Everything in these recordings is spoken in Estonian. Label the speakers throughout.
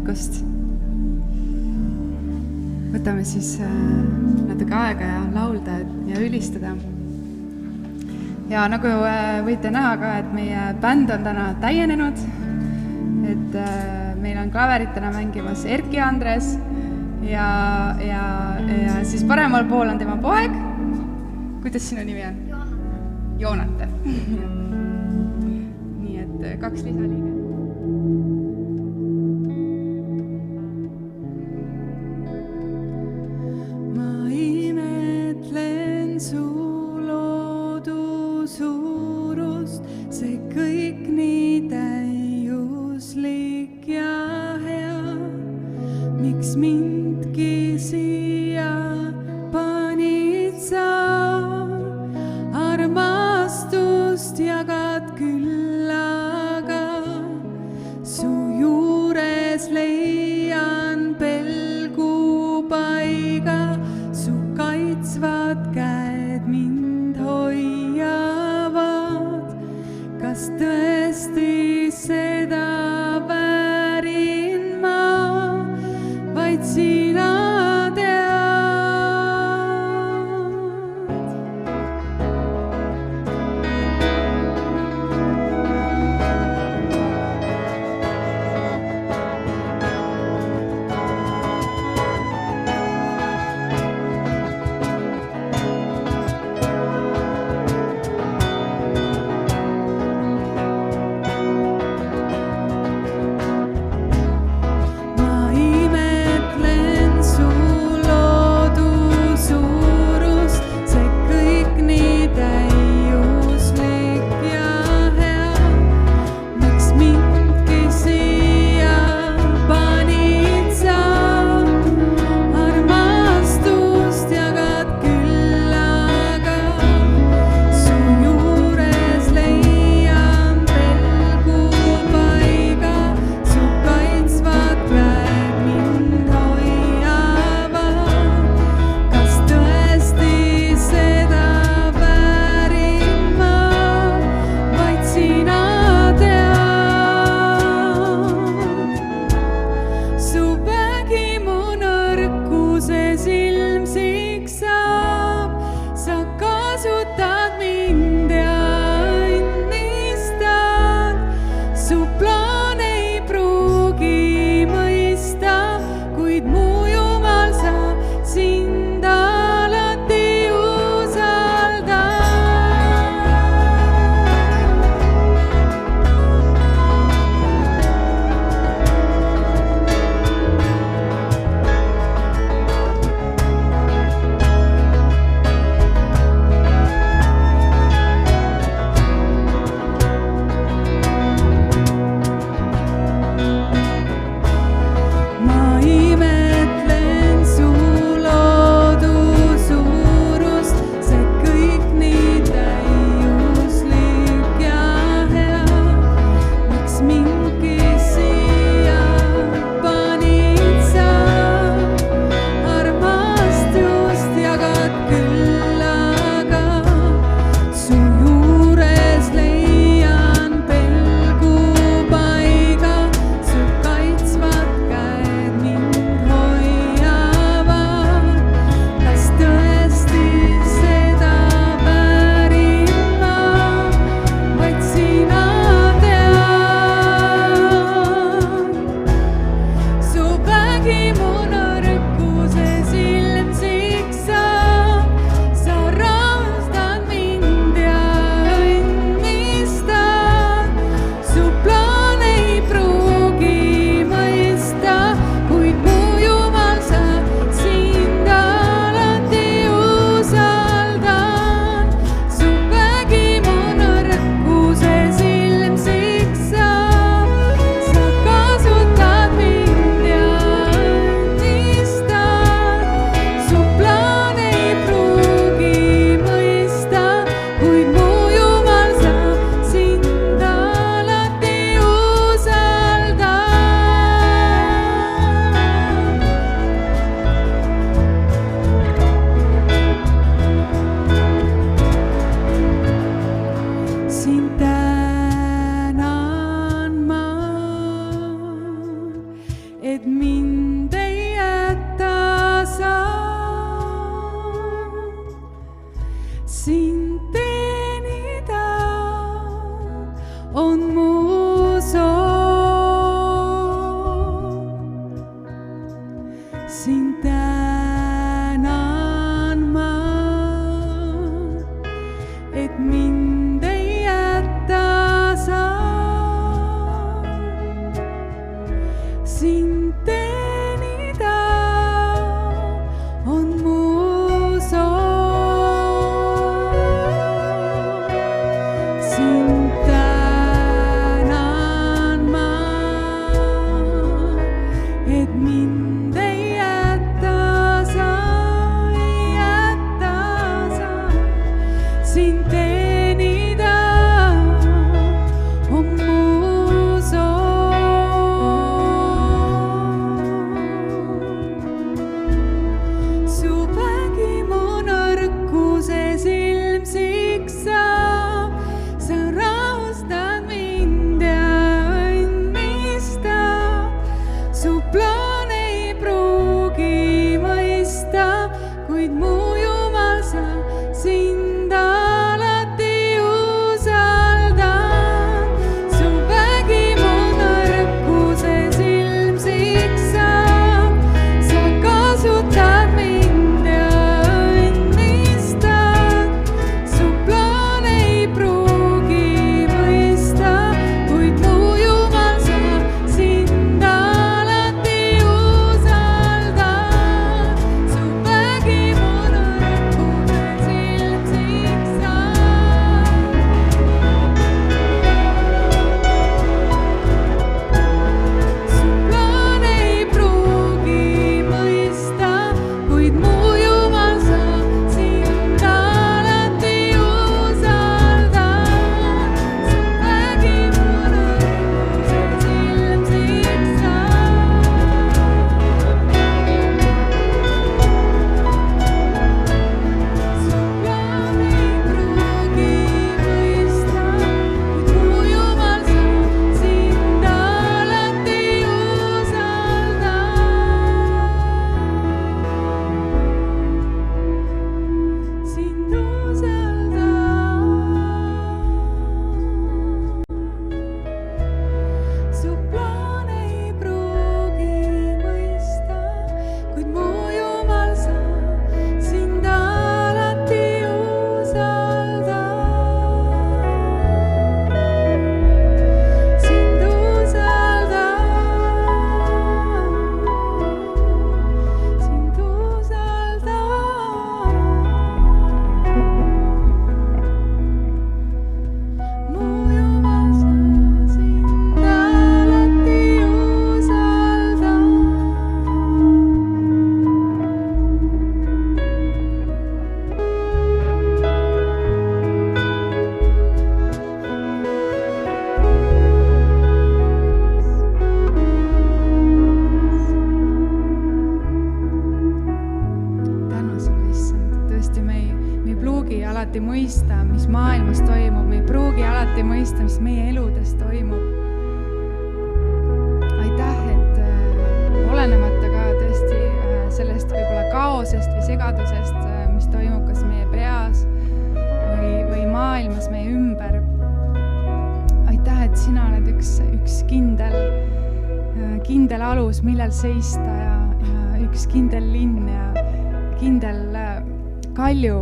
Speaker 1: hommikust. Võtame siis natuke aega ja laulda ja ülistada. Ja nagu võite näha ka, et meie bänd on täna täienenud. Et meil on klaverit täna mängimas Erki Andres ja siis paremal pool on tema poeg. Kuidas sinu nimi on? Joonatan. Nii et 2 lisaliiget. Ma imetlen su loodu suurust, see kõik nii täiuslik ja hea. Miks mindki siia panid sa? Armastust jagad küll, aga su juures leian pelgu paiga. Su kaitsvad käed mind hoiavad. Kas tõesti seda väärin ma, vaid sina tead. pruugi alati mõista, mis maailmas toimub, me ei pruugi alati mõista, mis meie eludes toimub. Aitäh, et olenemata ka tõesti sellest võib-olla kaosest või segadusest, mis toimub kas meie peas või maailmas meie ümber. Aitäh, et sina oled üks kindel alus, millel seista ja üks kindel linn ja kindel kalju,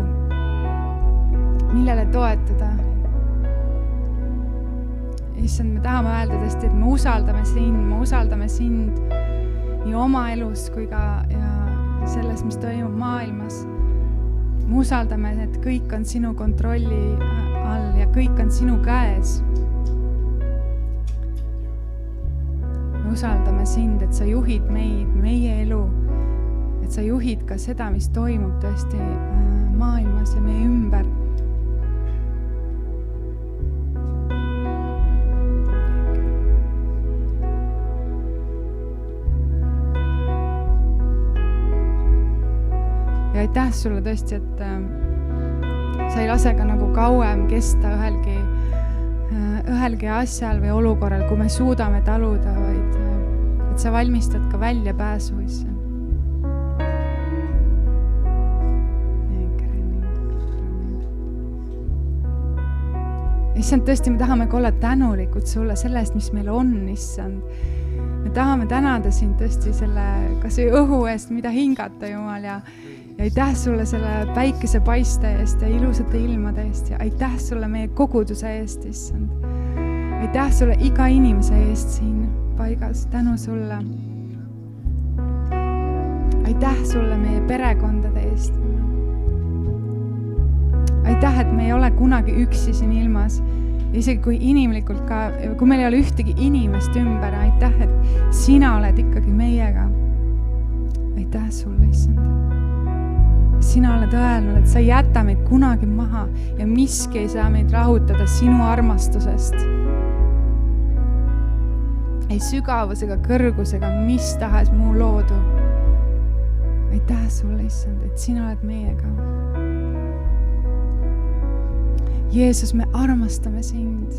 Speaker 1: millele toetada. Issand, me tahame öelda tõesti, et me usaldame sind nii oma elus kui ka selles, mis toimub maailmas. Me usaldame, et kõik on sinu kontrolli all ja kõik on sinu käes. Me usaldame sind, et sa juhid meid, meie elu, et sa juhid ka seda, mis toimub tõesti maailmas ja meie ümber. Ja aitäh sulle tõesti, et sa ei lase ka nagu kauem kesta ühelgi asjal või olukorral, kui me suudame taluda, vaid et sa valmistad ka välja pääsu, issand. Issand, tõesti, me tahame ka olla tänulikud sulle selle eest, mis meil on, issand. Me tahame tänada sind tõesti selle kas või õhu eest, mida hingata, Jumal, ja aitäh sulle selle päikese paiste eest ja ilusate ilmade eest ja aitäh sulle meie koguduse eest, issand. Aitäh sulle iga inimese eest siin paigas, tänu sulle. Aitäh sulle meie perekondade eest. Aitäh, et me ei ole kunagi üksi siin ilmas. Isegi kui inimlikult ka, kui meil ei ole ühtegi inimest ümber, aitäh, et sina oled ikkagi meiega. Aitäh sulle, issand. Sina oled öelnud, et sa ei jäta meid kunagi maha ja miski ei saa meid rahutada sinu armastusest. Ei sügavusega, kõrgusega, mis tahes muu loodu. Aitäh sulle, issand, et sina oled meiega. Jeesus, me armastame sind.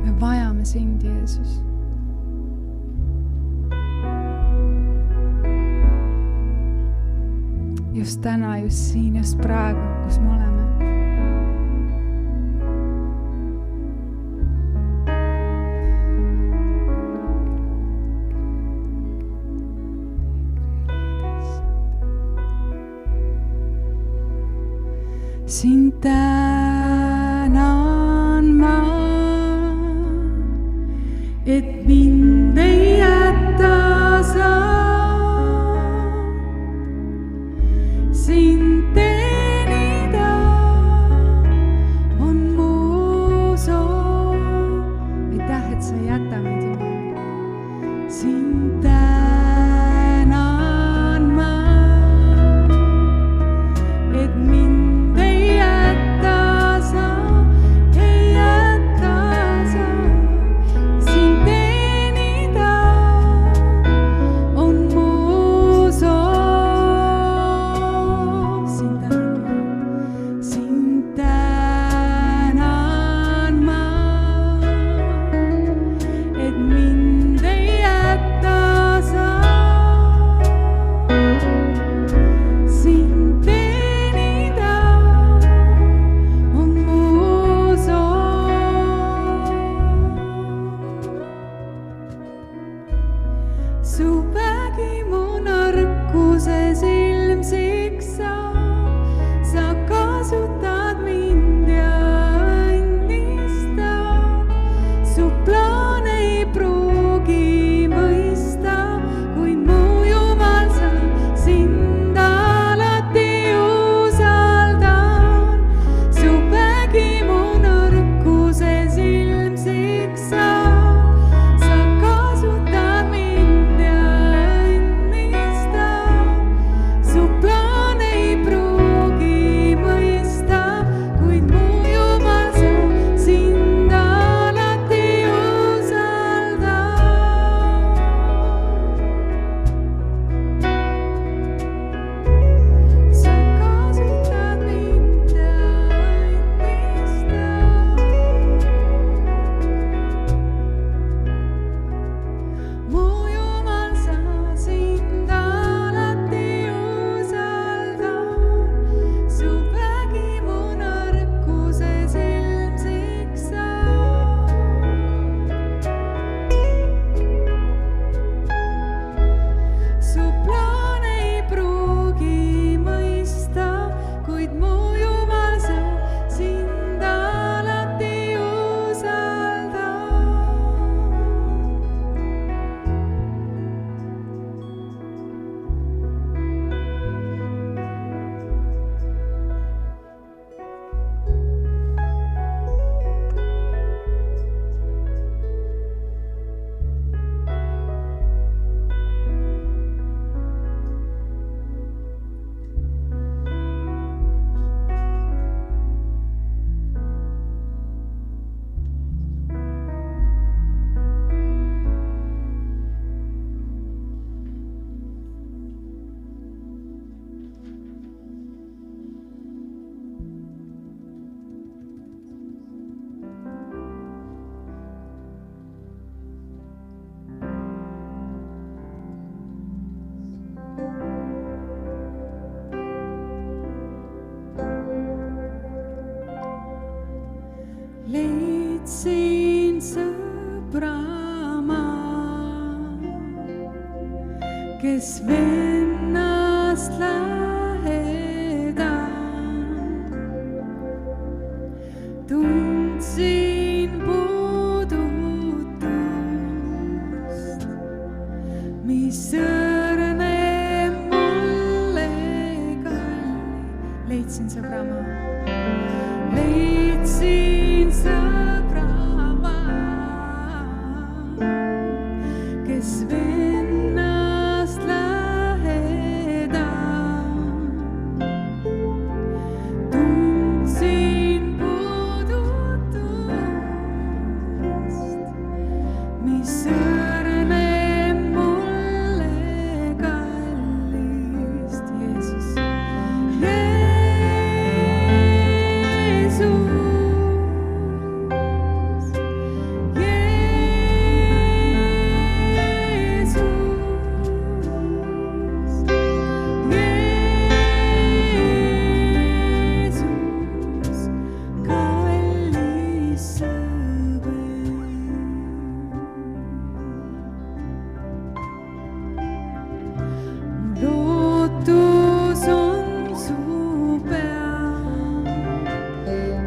Speaker 1: Me vajame sind, Jeesus. Just täna, just siin, just praegu, kus me oleme. Sind tänan ma, et mind ei jäta sa. Sind teenida on mu soov. Aitäh, et sa ei jäta meid, Jumal. Sind tänan ma, et mind sind teenida Tundsin sõbra ma, kes vennast lähedal. Tundsin puudutust, mis õrneb mulle kalli. Leidsin sõbra ma, leidsin sõbra ma, kes vennast lähedal. Tundsin puudutust, mis õrneb mulle kallist. Jeesus, lootus on su peal,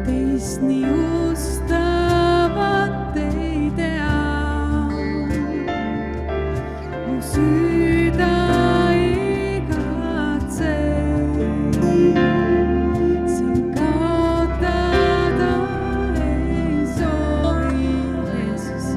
Speaker 1: teist nii ustavat ei tea. Mu süda igatse sind kaotada ei soovi. Jeesus,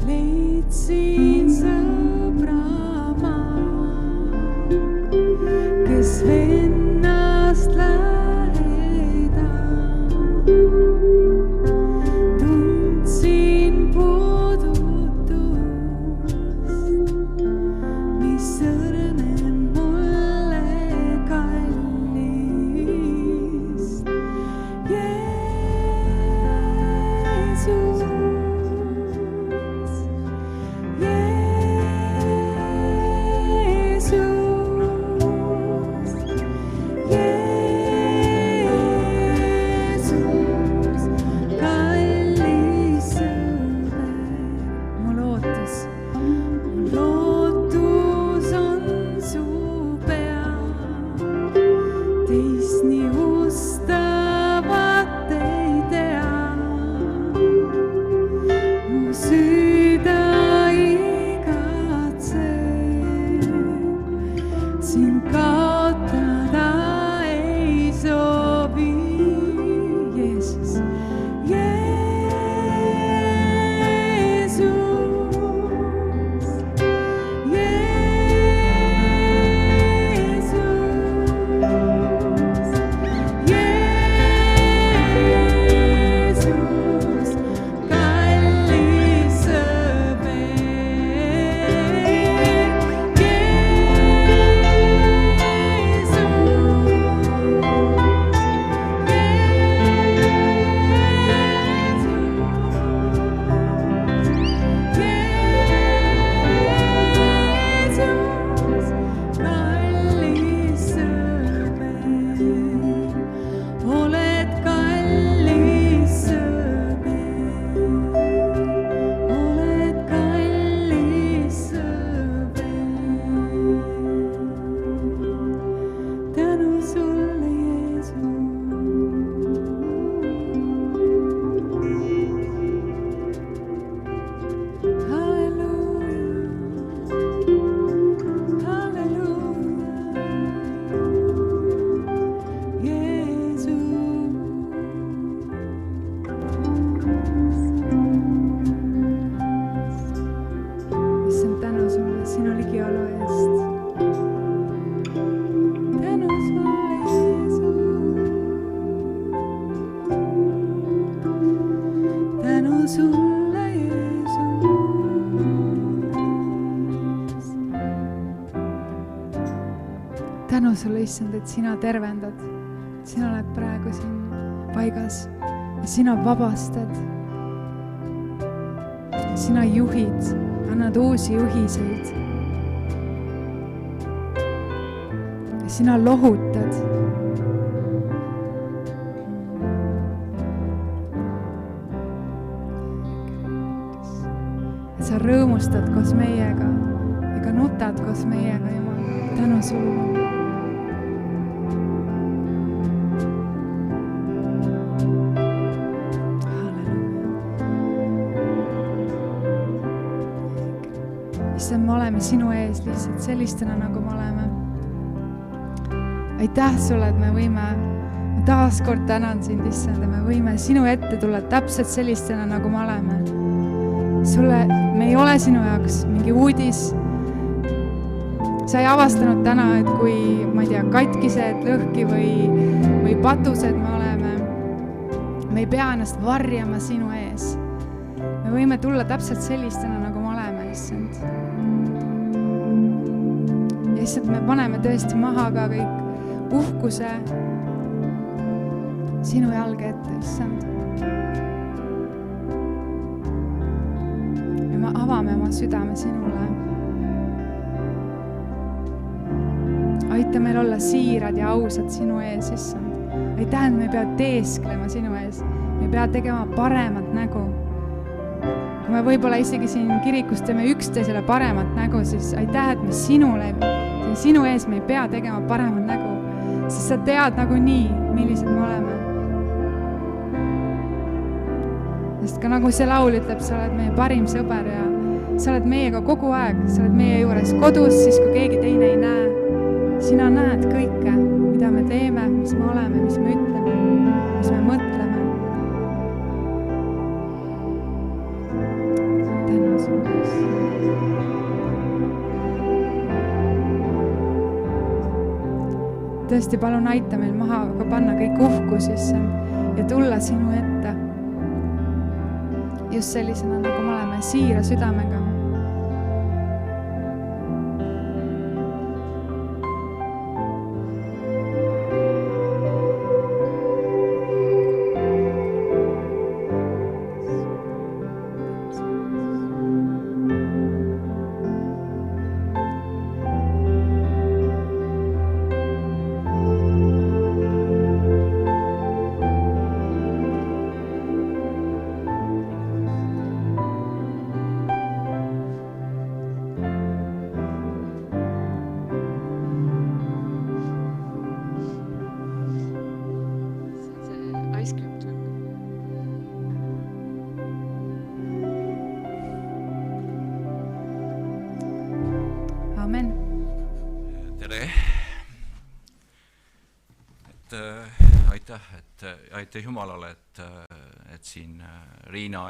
Speaker 1: leidsin sõbra ma, kes vennast lähedal. Tundsin kaotada ei soovi. Jeesus, tänu sulle, issand, et sina tervendad. Sina oled praegu siin paigas ja sina vabastad. Sina juhid, annad uusi juhiseid. Ja sina lohutad. Ja sa rõõmustad koos meiega ja ka nutad koos meiega, Jumal. Tänu sulle. issand, me oleme sinu ees lihtsalt sellistena, nagu me oleme. Aitäh sulle, et me võime, taas kord tänan sind, issand, me võime sinu ette tulla täpselt sellistena, nagu me oleme. Sulle, me ei ole sinu jaoks mingi uudis. Sa ei avastanud täna, et kui, ma ei tea, katkised, lõhki või patused me oleme, me ei pea ennast varjama sinu ees. Me võime tulla täpselt sellistena, nagu me oleme, issand. Ja issand, me paneme tõesti maha ka kõik uhkuse sinu jalge ette, issand. Ja me avame oma südame sinule. Aita meil olla siirad ja ausad sinu ees, issand. Aitäh, et me ei pea teesklema sinu ees. Me ei pea tegema paremat nägu. Kui me võib-olla isegi siin kirikus teeme üksteisele paremat nägu, siis aitäh, et me sinu ees me ei pea tegema paremat nägu. Sest sa tead nagu nii, millised me oleme. Sest ka nagu see laul ütleb, sa oled meie parim sõber ja sa oled meiega kogu aeg. Sa oled meie juures kodus, siis kui keegi teine ei näe. Sina näed kõike, mida me teeme, mis me oleme, mis me ütleme, mis me mõtleme. Tänu sulle. Tõesti, palun aita meil maha ka panna kõik uhkus ja tulla sinu ette. Just sellisena, nagu me oleme, siira südamega.
Speaker 2: aitäh Jumalale, et siin Riina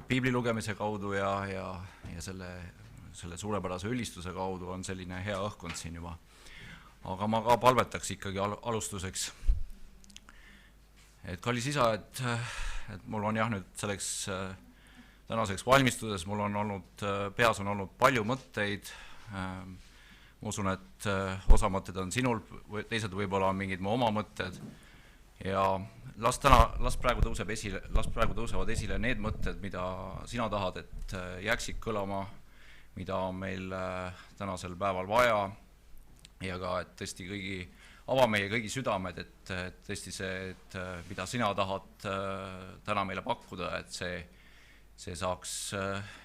Speaker 2: piibli lugemise kaudu ja selle suurepärase ülistuse kaudu on selline hea õhkkond siin juba. Aga ma ka palvetaks ikkagi alustuseks. Et kallis isa, et mul on jah nüüd selleks tänaseks valmistudes, mul on olnud, peas on olnud palju mõtteid. Ma usun, et osa mõtted on sinul, teised võib-olla on mingid mu oma mõtted. Ja las praegu tõusevad esile need mõtted, mida sina tahad, et jääksid kõlama, mida on meil tänasel päeval vaja. Ja ka, et tõesti ava meie kõigi südamed, et tõesti see, et mida sina tahad täna meile pakkuda, et see saaks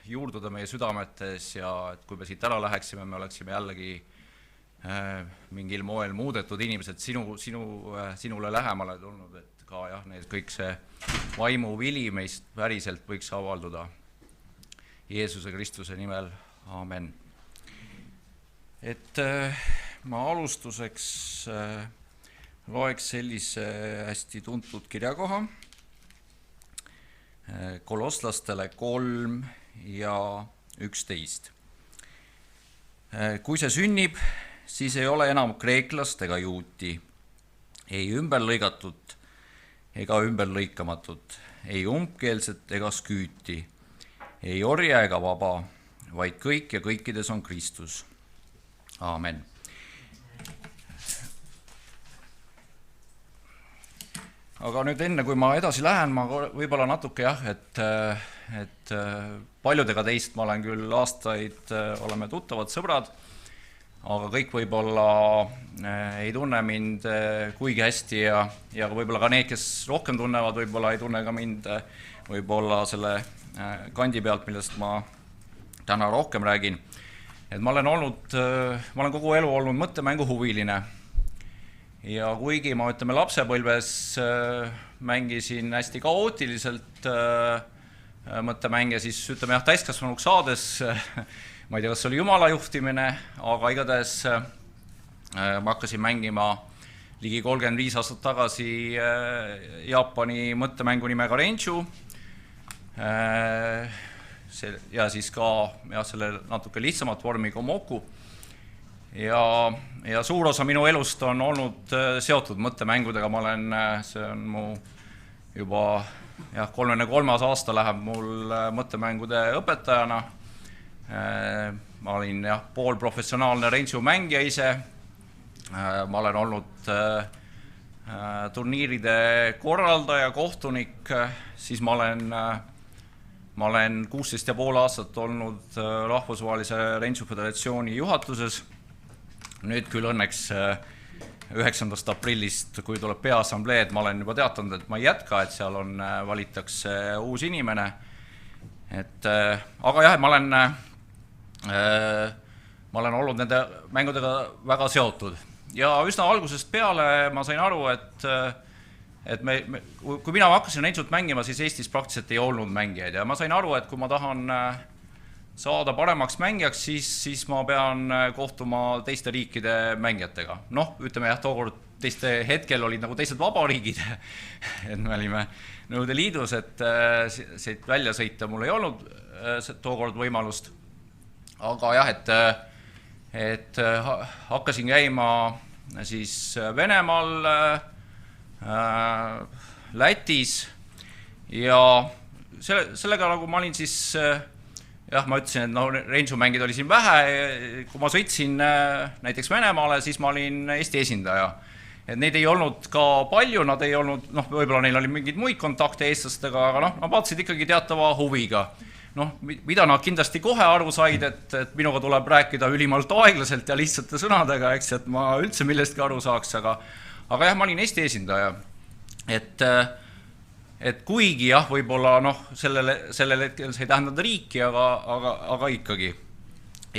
Speaker 2: juurduda meie südametes ja et kui me siit ära läheksime, me oleksime jällegi mingil moel muudetud inimesed sinule lähemale tulnud, et ka jah, kõik see vaimu vili meist päriselt võiks avalduda. Jeesuse Kristuse nimel, aamen. Et ma alustuseks loeks sellise hästi tuntud kirjakoha, Kolosslastele 3 ja 11. Kui see sünnib, siis ei ole enam kreeklast ega juuti, ei ümberlõigatud ega ümberlõikamatut, ei umbkeelset ega sküüti, ei orja ega vaba, vaid kõik ja kõikides on Kristus. Aamen. Aga nüüd enne, kui ma edasi lähen, ma võib-olla natuke et paljudega teist ma olen küll aastaid, oleme tuttavad sõbrad, aga kõik võib-olla ei tunne mind kuigi hästi ja võib-olla ka need, kes rohkem tunnevad, võib-olla ei tunne ka mind võib-olla selle kandi pealt, millest ma täna rohkem räägin. Et ma olen kogu elu olnud mõttemänguhuviline. Ja kuigi ma lapsepõlves mängisin hästi kaootiliselt mõttemänge, siis ütleme täiskasvanuks saades, ma ei tea, kas see oli Jumala juhtimine, aga igatahes ma hakkasin mängima ligi 35 aastat tagasi Jaapani mõttemängu nimega Renju. Ja siis ka selle natuke lihtsamat vormi Komoku. Ja suur osa minu elust on olnud seotud mõttemängudega. See on mu juba 33. aasta läheb mul mõttemängude õpetajana. Ma olin poolprofessionaalne Renju mängija ise. Ma olen olnud turniiride korraldaja, kohtunik, siis ma olen 16,5 aastat olnud rahvusvahelise Renju föderatsiooni juhatuses. Nüüd küll õnneks 9. aprillist, kui tuleb peaassamblee, et ma olen juba teatanud, et ma ei jätka, et seal valitakse uus inimene. Aga jah, ma olen olnud nende mängudega väga seotud. Ja üsna algusest peale ma sain aru, et kui mina hakkasin Renjut mängima, siis Eestis praktiliselt ei olnud mängijaid. Ja ma sain aru, et kui ma tahan saada paremaks mängijaks, siis ma pean kohtuma teiste riikide mängijatega. Ütleme tookord teiste hetkel olid nagu teised vabariigid, et me olime Nõukogude Liidus, et siit välja sõita mul ei olnud tookord võimalust. Aga jah, et hakkasin käima siis Venemaal, Lätis ja sellega nagu ma olin siis ma ütlesin, et Renju mängid oli siin vähe. Kui ma sõitsin näiteks Venemaale, siis ma olin Eesti esindaja. Et neid ei olnud ka palju, nad ei olnud, võib-olla neil oli mingeid muid kontakte eestlastega, aga nad vaatasid ikkagi teatava huviga. Mida nad kindlasti kohe aru said, et minuga tuleb rääkida ülimalt aeglaselt ja lihtsate sõnadega, et ma üldse millestki aru saaks, aga jah, ma olin Eesti esindaja. Et kuigi võib-olla sellel hetkel see ei tähendanud riiki, aga ikkagi.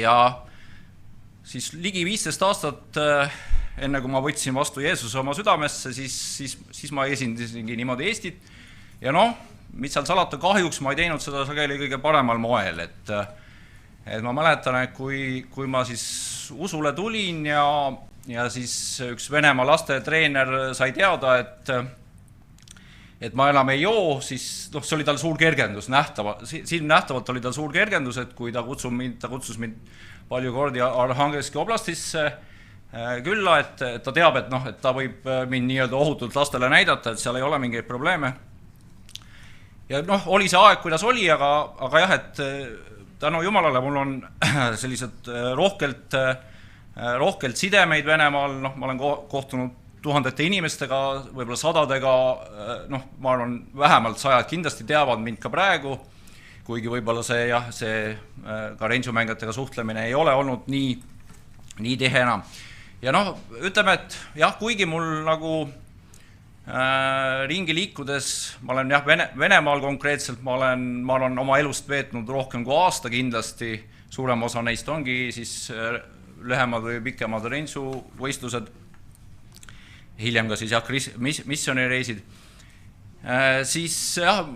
Speaker 2: Ja siis ligi 15 aastat enne kui ma võtsin vastu Jeesuse oma südamesse, siis ma esindasingi niimoodi Eestit. Ja mis seal salata, kahjuks ma ei teinud seda sageli kõige paremal moel. Et ma mäletan, et kui ma siis usule tulin ja ja siis üks Venemaa lastetreener sai teada, et ma enam ei joo, siis see oli tal suur kergendus, silmnähtavalt oli tal suur kergendus, et kui ta kutsus mind palju kordi Arhangelski oblastisse külla, et ta teab, et ta võib mind nii-öelda ohutult lastele näidata, et seal ei ole mingeid probleeme. Ja oli see aeg, kuidas oli, aga jah, et tänu Jumalale mul on sellised rohkelt sidemeid Venemaal, ma olen kohtunud tuhandete inimestega, võib-olla sadadega, ma arvan, vähemalt 100 kindlasti teavad mind ka praegu, kuigi võib-olla see ka rangemängijatega suhtlemine ei ole olnud nii tihe enam. Ja ütleme, et jah, kuigi mul nagu ringi liikudes, ma olen Venemaal konkreetselt, ma olen oma elust veetnud rohkem kui aasta kindlasti, suurem osa neist ongi siis lühemad või pikemad rensuvõistlused, hiljem ka siis missioonireisid, siis jah,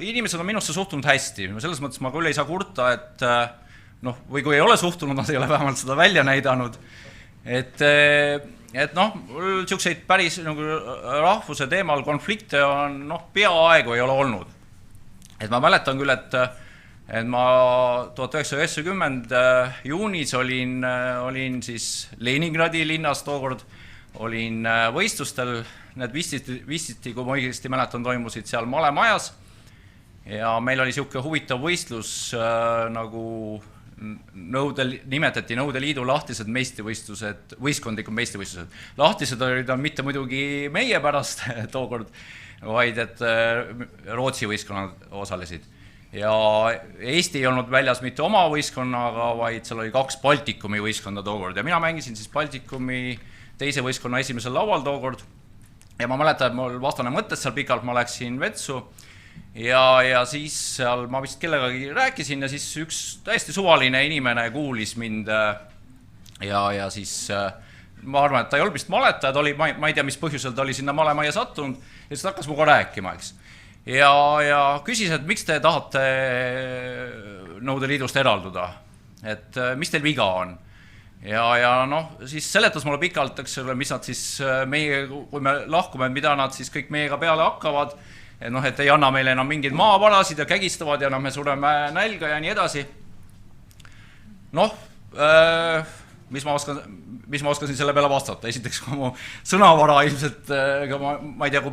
Speaker 2: inimesed on minusse suhtunud hästi, selles mõttes ma küll ei saa kurta, et või kui ei ole suhtunud, nad ei ole vähemalt seda välja näidanud, et selliseid päris rahvuse teemal konflikte on peaaegu ei ole olnud. Et ma mäletan küll, et ma 1990 juunis olin siis Leningradi linnas tookord, olin võistlustel, need vistiti, kui ma õigesti mäletan, toimusid seal Malemajas ja meil oli siuke huvitav võistlus nagu nimetati Nõudeliidu lahtised meistrivõistlused, võistkondlikud meistrivõistlused. Lahtised olid mitte muidugi meie pärast tookord, vaid et Rootsi võistkonnad osalesid. Ja Eesti ei olnud väljas mitte oma võistkonnaga, vaid seal oli 2 Baltikumi võistkonda tookord ja mina mängisin siis Baltikumi teise võistkonna esimesel laual tookord ja ma mäletan, et mul vastane mõttes seal pikalt, ma läksin vetsu ja siis seal ma vist kellegagi rääkisin ja siis üks täiesti suvaline inimene kuulis mind ja siis ma arvan, et ta ei olnud vist maletaja, ma ei tea, mis põhjusel ta oli sinna Malemajja sattunud ja siis ta hakkas muga rääkima, eks. Ja küsis, et miks te tahate Nõudeliidust eralduda, et mis teil viga on. Ja siis seletas mulle pikalt, eks ole, mis nad siis kui me lahkume, mida nad siis kõik meiega peale hakkavad, et ei anna meile enam mingeid maavarasid ja kägistavad ja me sureme nälga ja nii edasi. Mis ma oskasin selle peale vastata? Esiteks, kui mu sõnavara ilmselt, ma ei tea, kui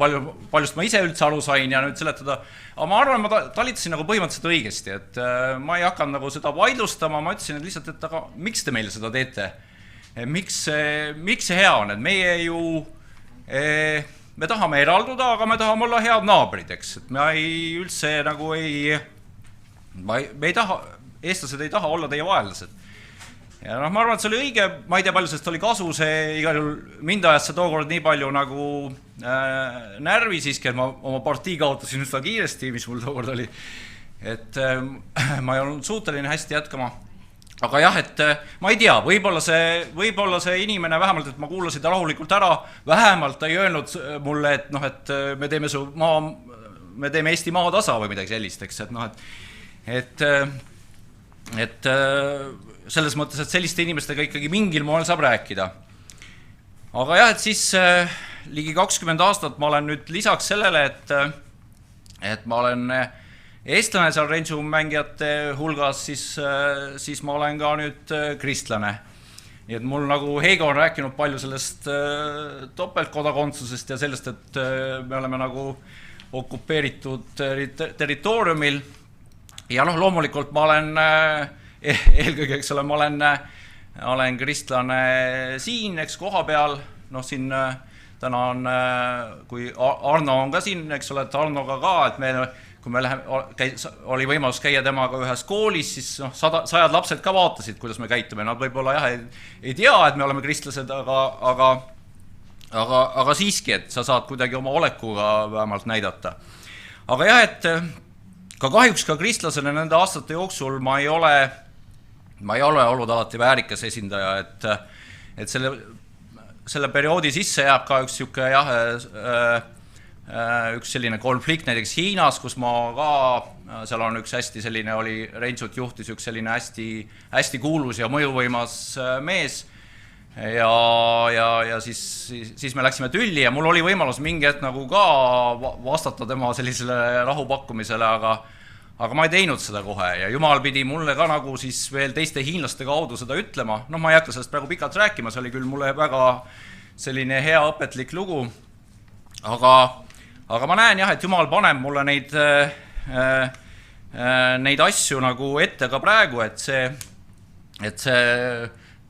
Speaker 2: paljust ma ise üldse aru sain ja nüüd seletada, aga ma arvan, ma talitasin nagu põhimõtteliselt õigesti, et ma ei hakanud nagu seda vaidlustama, ma ütlesin et lihtsalt, et aga miks te meile seda teete? Miks see hea on, et meie ju, me tahame eralduda, aga me tahame olla head naabrid, eks, et me üldse nagu me ei taha, eestlased ei taha olla teie vaenlased. Ja ma arvan, et see oli õige, ma ei tea palju, sest oli kasu, see igal juhul mind ajas see tookord nii palju nagu närvi siiski, et ma oma partii kaotasin üsna kiiresti, mis mul tookord oli, et ma ei olnud suuteline hästi jätkama. Aga jah, et ma ei tea, võib-olla see inimene vähemalt, et ma kuulasin ta rahulikult ära, vähemalt ta ei öelnud mulle, et me teeme Eesti maatasa või midagi sellist, eks, et selles mõttes, et selliste inimestega ikkagi mingil moel saab rääkida. Aga jah, et siis ligi 20 aastat ma olen nüüd lisaks sellele, et ma olen eestlane seal rentsumängijate hulgas, siis ma olen ka nüüd kristlane. Nii et mul nagu Heigo on rääkinud palju sellest topeltkodakondsusest ja sellest, et me oleme nagu okupeeritud territooriumil. Ja loomulikult ma olen eelkõige, eks ole, ma olen kristlane siin, eks, koha peal, siin täna on, kui Arno on ka siin, eks ole, et Arnoga ka, et kui me oli võimalus käia temaga ühes koolis, siis sajad lapsed ka vaatasid, kuidas me käitume, nad võib-olla jah, ei tea, et me oleme kristlased, aga siiski, et sa saad kuidagi oma olekuga vähemalt näidata. Aga jah, et kahjuks ka kristlasena nende aastate jooksul ma ei ole olnud alati väärikas esindaja, et selle perioodi sisse jääb ka üks selline konflikt näiteks Hiinas, kus ma ka, seal on üks hästi selline oli, Rensut juhtis üks selline hästi kuulus ja mõjuvõimas mees, ja siis me läksime tülli ja mul oli võimalus mingi hetk nagu ka vastata tema sellisele rahupakkumisele, aga ma ei teinud seda kohe ja Jumal pidi mulle ka nagu siis veel teiste hiinlaste kaudu seda ütlema. Noh, ma ei hakka sellest praegu pikalt rääkima, see oli küll mulle väga selline hea õpetlik lugu, aga ma näen jah, et Jumal paneb mulle neid asju nagu ette ka praegu, et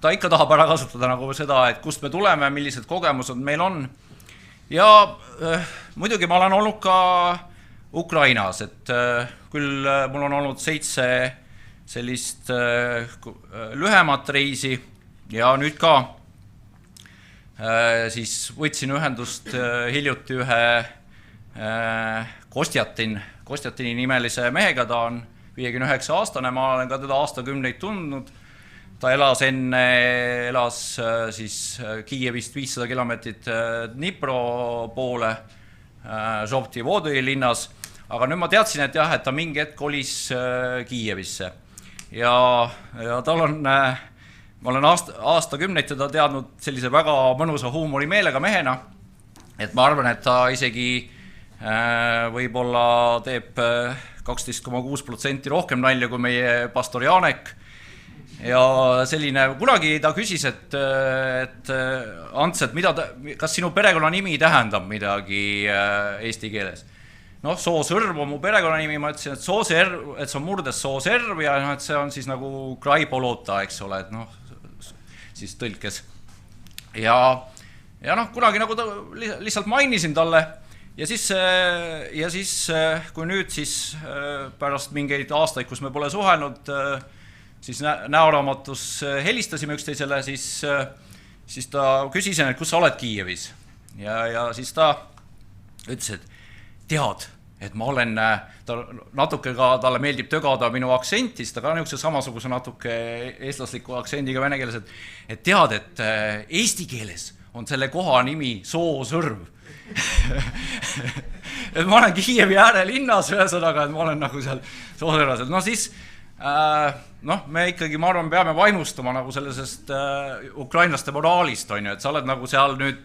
Speaker 2: ta ikka tahab ära kasutada nagu seda, et kust me tuleme, millised kogemused meil on. Ja muidugi ma olen olnud ka Ukrainas, et küll mul on olnud 7 sellist lühemat reisi ja nüüd ka siis võtsin ühendust hiljuti ühe Kostjatini nimelise mehega, ta on 59-aastane, ma olen ka teda aastakümneid tundnud. Ta elas siis Kiievist 500 kilomeetrit Dnipro poole, Žopti-Vodi linnas, aga nüüd ma teadsin, et jah, et ta mingi hetk kolis Kiievisse. Ja tal on, ma olen aastakümneid teda teadnud sellise väga mõnusa huumorimeelega mehena, et ma arvan, et ta isegi võib-olla teeb 12,6% rohkem nalja kui meie pastor Janek. Ja selline, kunagi ta küsis, et Ants, et kas sinu perekonnanimi tähendab midagi eesti keeles? Noh, Soosõrv on mu perekonnanimi, ma ütlesin, et Soosõrv, et see on murdes Soosõrv ja et see on siis nagu Kraipolota, eks ole, et noh, siis tõlkes. Ja noh, kunagi nagu ta lihtsalt mainisin talle ja siis kui nüüd siis pärast mingeid aastaid, kus me pole suhelnud, siis näoraamatus helistasime üksteisele, siis ta küsis, et kus sa oled Kiievis. Ja siis ta ütles, et tead, et ma olen, natuke ka talle meeldib tögada minu aktsenti, siis ta ka niisuguse samasuguse natuke eestlasliku aktsendiga vene keeles, et tead, et eesti keeles on selle koha nimi Soosõrv. Et ma olen Kiievi äärelinnas ühesõnaga, et ma olen nagu seal Soosõrvas, et no siis noh, me ikkagi, ma arvan, peame vaimustama nagu sellisest ukrainlaste moraalist, on ju, et sa oled nagu seal nüüd,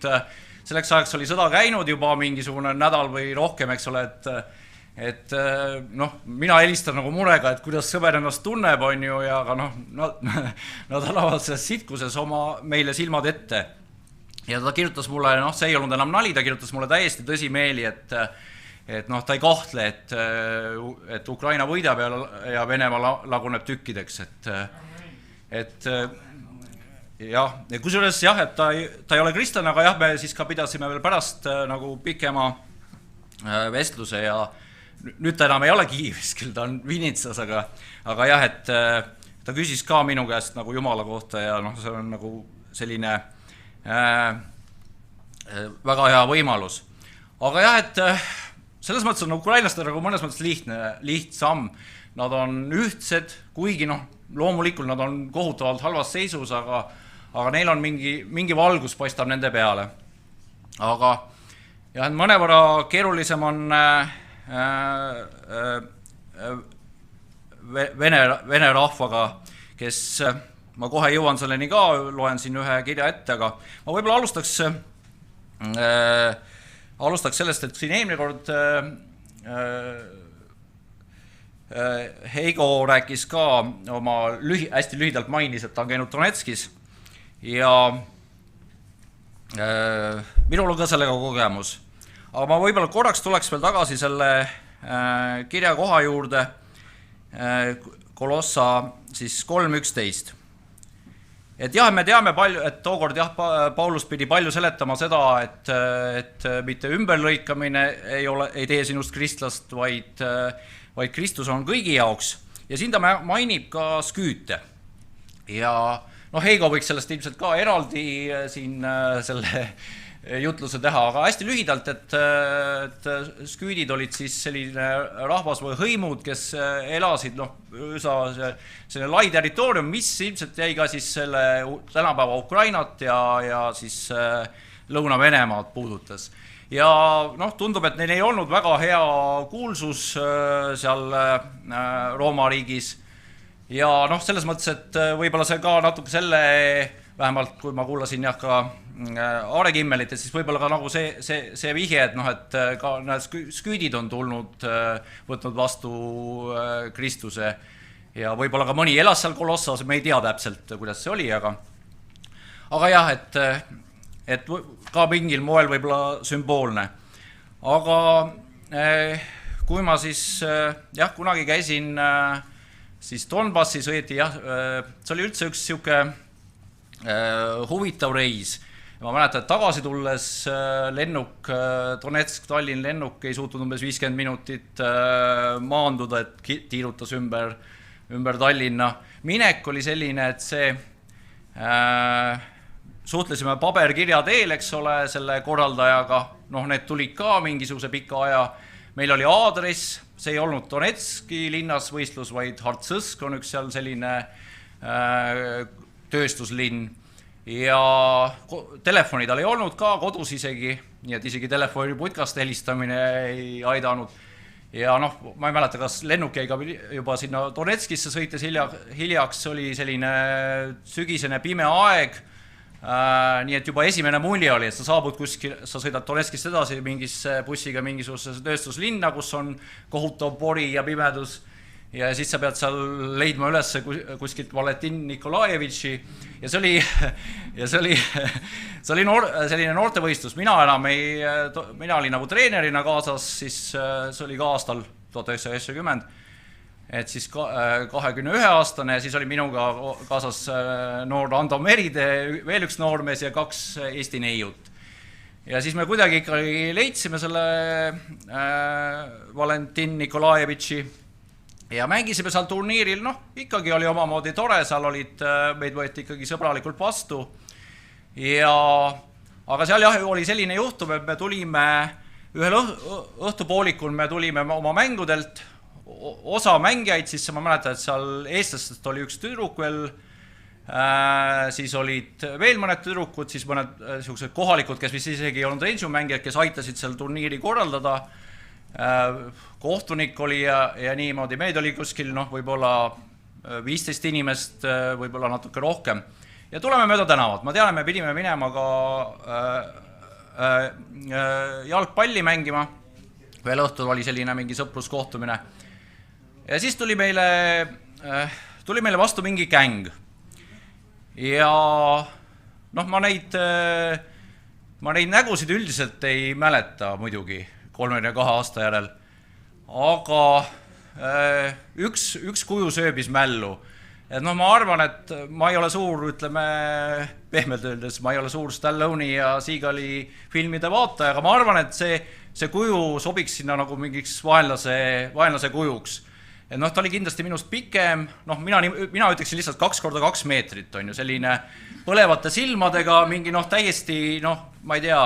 Speaker 2: selleks ajaks oli sõda käinud juba mingisugune nädal või rohkem, eks ole, et noh, mina helistan nagu murega, et kuidas sõber ennast tunneb, on ju, ja aga noh, nad annavad selles sitkuses meile silmad ette. Ja ta kirjutas mulle, noh, see ei olnud enam nali, ta kirjutas mulle täiesti tõsimeeli, et noh, ta ei kahtle, et Ukraina võidab ja Venemaa laguneb tükkideks, et jah, ja kusjuures jah, et ta ei ole kristlane, aga jah, me siis ka pidasime veel pärast nagu pikema vestluse ja nüüd ta enam ei ole Kiievis, küll ta on Vinitsas, aga jah, et ta küsis ka minu käest nagu Jumala kohta ja noh, see on nagu selline väga hea võimalus. Aga jah, et selles mõttes on ukrainlastel nagu mõnes mõttes lihtsam. Nad on ühtsed, kuigi noh, loomulikult nad on kohutavalt halvas seisus, aga neil on mingi valgus paistab nende peale. Aga jah, mõnevõrra keerulisem on vene rahvaga, kes, ma kohe jõuan selleni ka, loen siin ühe kirja ette, aga ma võib-olla alustaks sellest, et siin eelmine kord Heigo rääkis ka oma hästi lühidalt mainis, et ta on käinud Donetskis ja minul on ka sellega kogemus. Aga ma võib-olla korraks tuleks veel tagasi selle kirja koha juurde, Kolossa siis 3.11. Et jah, me teame palju, et tookord jah, Paulus pidi palju seletama seda, et mitte ümberlõikamine ei tee sinust kristlast, vaid Kristus on kõigi jaoks. Ja siin ta mainib ka sküüte. Ja noh, Heigo võiks sellest ilmselt ka eraldi siin selle jutluse teha, aga hästi lühidalt, et sküüdid olid siis selline rahvas või hõimud, kes elasid selline lai territoorium, mis ilmselt jäi ka siis selle tänapäeva Ukrainat ja siis Lõuna-Venemaad puudutas. Ja noh, tundub, et neil ei olnud väga hea kuulsus seal Rooma riigis. Ja noh, selles mõttes, et võib-olla see ka natuke selle vähemalt kui ma kuulasin jah ka Aare Kimmelit, et siis võib-olla ka nagu see vihje, et noh, et ka need sküüdid on tulnud, võtnud vastu Kristuse ja võib-olla ka mõni elas seal Kolossas, me ei tea täpselt, kuidas see oli, aga jah, et ka mingil moel võib-olla sümboolne. Aga kui ma siis jah, kunagi käisin siis Donbassis, õieti jah, see oli üldse üks siuke huvitav reis. Ma mäletan, et tagasi tulles lennuk, Donetsk-Tallinn lennuk ei suutnud umbes 50 minutit maanduda, et tiirutas ümber Tallinna. Minek oli selline, et see suhtlesime paberkirja teel, eks ole, selle korraldajaga, noh, need tulid ka mingisuguse pika aja. Meil oli aadress, see ei olnud Donetski linnas võistlus, vaid Hartsõsk on üks seal selline tööstuslinn. Ja telefoni tal ei olnud ka kodus isegi, nii et isegi telefoni putkast helistamine ei aidanud. Ja noh, ma ei mäleta, kas lennuk jäi ka juba sinna Donetskisse sõites hiljaks, oli selline sügisene pime aeg, nii et juba esimene mulje oli, et sa saabud kuskil, sa sõidad Donetskist edasi mingisse bussiga mingisuguse tööstuslinna, kus on kohutav pori ja pimedus. Ja siis sa pead seal leidma üles kuskilt Valentin Nikolajevitši ja see oli selline noortevõistlus. Mina olin nagu treenerina kaasas, siis see oli ka aastal 1990, et siis 21-aastane ja siis oli minuga kaasas noor Ando Meride, veel üks noormees ja 2 Eesti neiut. Ja siis me kuidagi ikkagi leidsime selle Valentin Nikolajevitši ja mängisime seal turniiril, noh, ikkagi oli omamoodi tore, seal meid võeti ikkagi sõbralikult vastu. Aga seal jah, oli selline juhtum, et me tulime ühel õhtupoolikul, me tulime oma mängudelt, osa mängijaid, siis ma mäletan, et seal eestlastest oli üks tüdruk veel, siis olid veel mõned tüdrukud, siis mõned kohalikud, kes vist isegi ei olnud rangemängijad, kes aitasid seal turniiri korraldada. Kohtunik oli ja niimoodi, meid oli kuskil võib-olla 15 inimest, võib-olla natuke rohkem ja tuleme mööda tänavat. Ma tean, me pidime minema ka jalgpalli mängima, veel õhtul oli selline mingi sõpruskohtumine ja siis tuli meile vastu mingi gäng ja noh, ma neid nägusid üldiselt ei mäleta muidugi 32 aasta järel, aga üks kuju sööbis mällu. Et noh, ma arvan, et ma ei ole suur, ütleme pehmelt öeldes, ma ei ole suur Stallone'i ja Seagali filmide vaataja, aga ma arvan, et see kuju sobiks sinna nagu mingiks vaenlase kujuks. Et noh, ta oli kindlasti minust pikem, noh, mina ütleksin lihtsalt 2x2 meetrit on ju, selline põlevate silmadega, mingi noh, täiesti, noh, ma ei tea,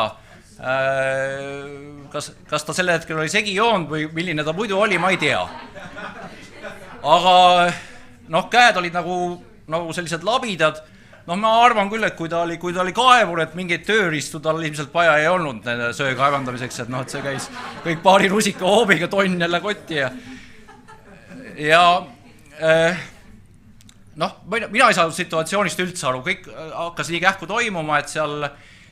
Speaker 2: kas ta selle hetkel oli segi joonud või milline ta muidu oli, ma ei tea. Aga noh, käed olid nagu sellised labidad. Noh, ma arvan küll, et kui ta oli kaevur, et mingeid tööriistu tal ilmselt vaja ei olnud söö kaevandamiseks, et noh, et see käis kõik paari rusika hoobiga tonn jälle kotti ja noh, mina ei saanud situatsioonist üldse aru, kõik hakkas nii kähku toimuma, et seal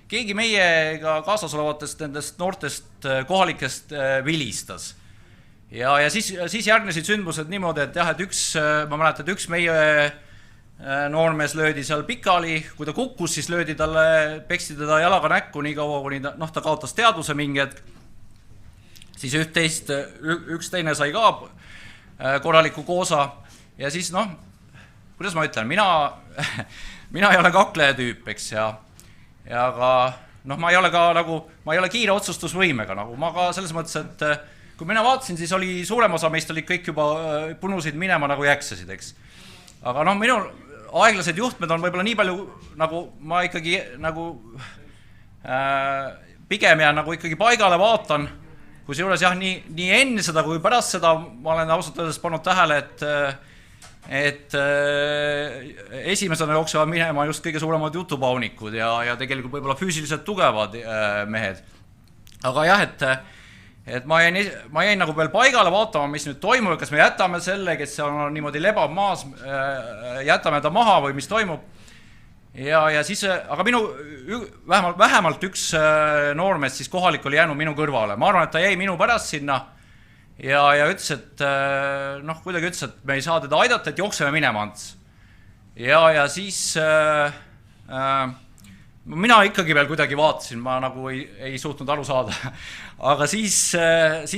Speaker 2: keegi meiega kaasas olevatest nendest noortest kohalikest vilistas. Ja siis järgnesid sündmused niimoodi, et jah, et ma mäletan, et üks meie noormees löödi seal pikali, kui ta kukkus, siis löödi talle, peksti teda jalaga näkku nii kaua, kuni ta kaotas teadvuse mingi hetk. Siis üks teine sai ka korraliku koosa ja siis noh, kuidas ma ütlen, mina ei ole kakleja tüüp, eks aga noh, ma ei ole kiire otsustusvõimega, ma ka selles mõttes, et kui mina vaatasin, siis oli suurem osa meist olid kõik juba punusid minema nagu jäksasid, eks. Aga noh, minul aeglased juhtmed on võib-olla nii palju, nagu ma ikkagi pigem jään nagu ikkagi paigale vaatan, kus juures jah, nii enne seda kui pärast seda ma olen ausalt öeldes pannud tähele, et esimesena jooksevad minema just kõige suuremad jutupaunikud ja tegelikult võib-olla füüsiliselt tugevad mehed. Aga jah, et ma jäin nagu veel paigale vaatama, mis nüüd toimub, kas me jätame selle, kes on niimoodi lebab maas, jätame ta maha või mis toimub. ja siis, aga vähemalt üks noormees siis kohalik oli jäänud minu kõrvale. Ma arvan, et ta jäi minu pärast sinna ja ütles, et kuidagi ütles, et me ei saa teda aidata, et jookseme minema, Ants. Ja siis mina ikkagi veel kuidagi vaatasin, ma nagu ei suutnud aru saada. Aga siis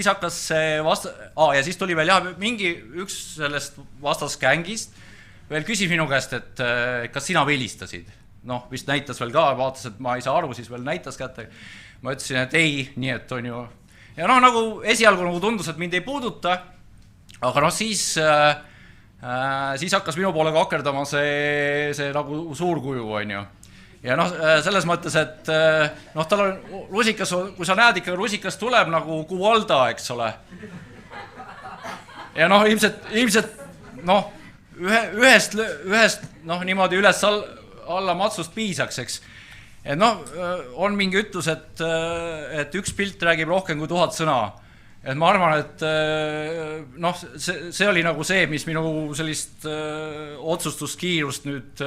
Speaker 2: hakkas see ja siis tuli veel mingi üks sellest vastaskängist veel küsis minu käest, et kas sina vilistasid. Vist näitas veel ka, vaatas, et ma ei saa aru, siis veel näitas kätte. Ma ütlesin, et ei, nii et on ju. Ja nagu esialgu nagu tundus, et mind ei puuduta, aga siis hakkas minu poole kakerdama see nagu suurkuju, on ju. Ja selles mõttes, et tal on rusikas, kui sa näed ikka rusikas tuleb nagu Kuvalda, eks ole. Ja ilmselt ühest niimoodi üles alla matsust piisaks, eks. Et on mingi ütlus, et üks pilt räägib rohkem kui 1000 sõna. Et ma arvan, et see oli nagu see, mis minu sellist otsustuskiirust nüüd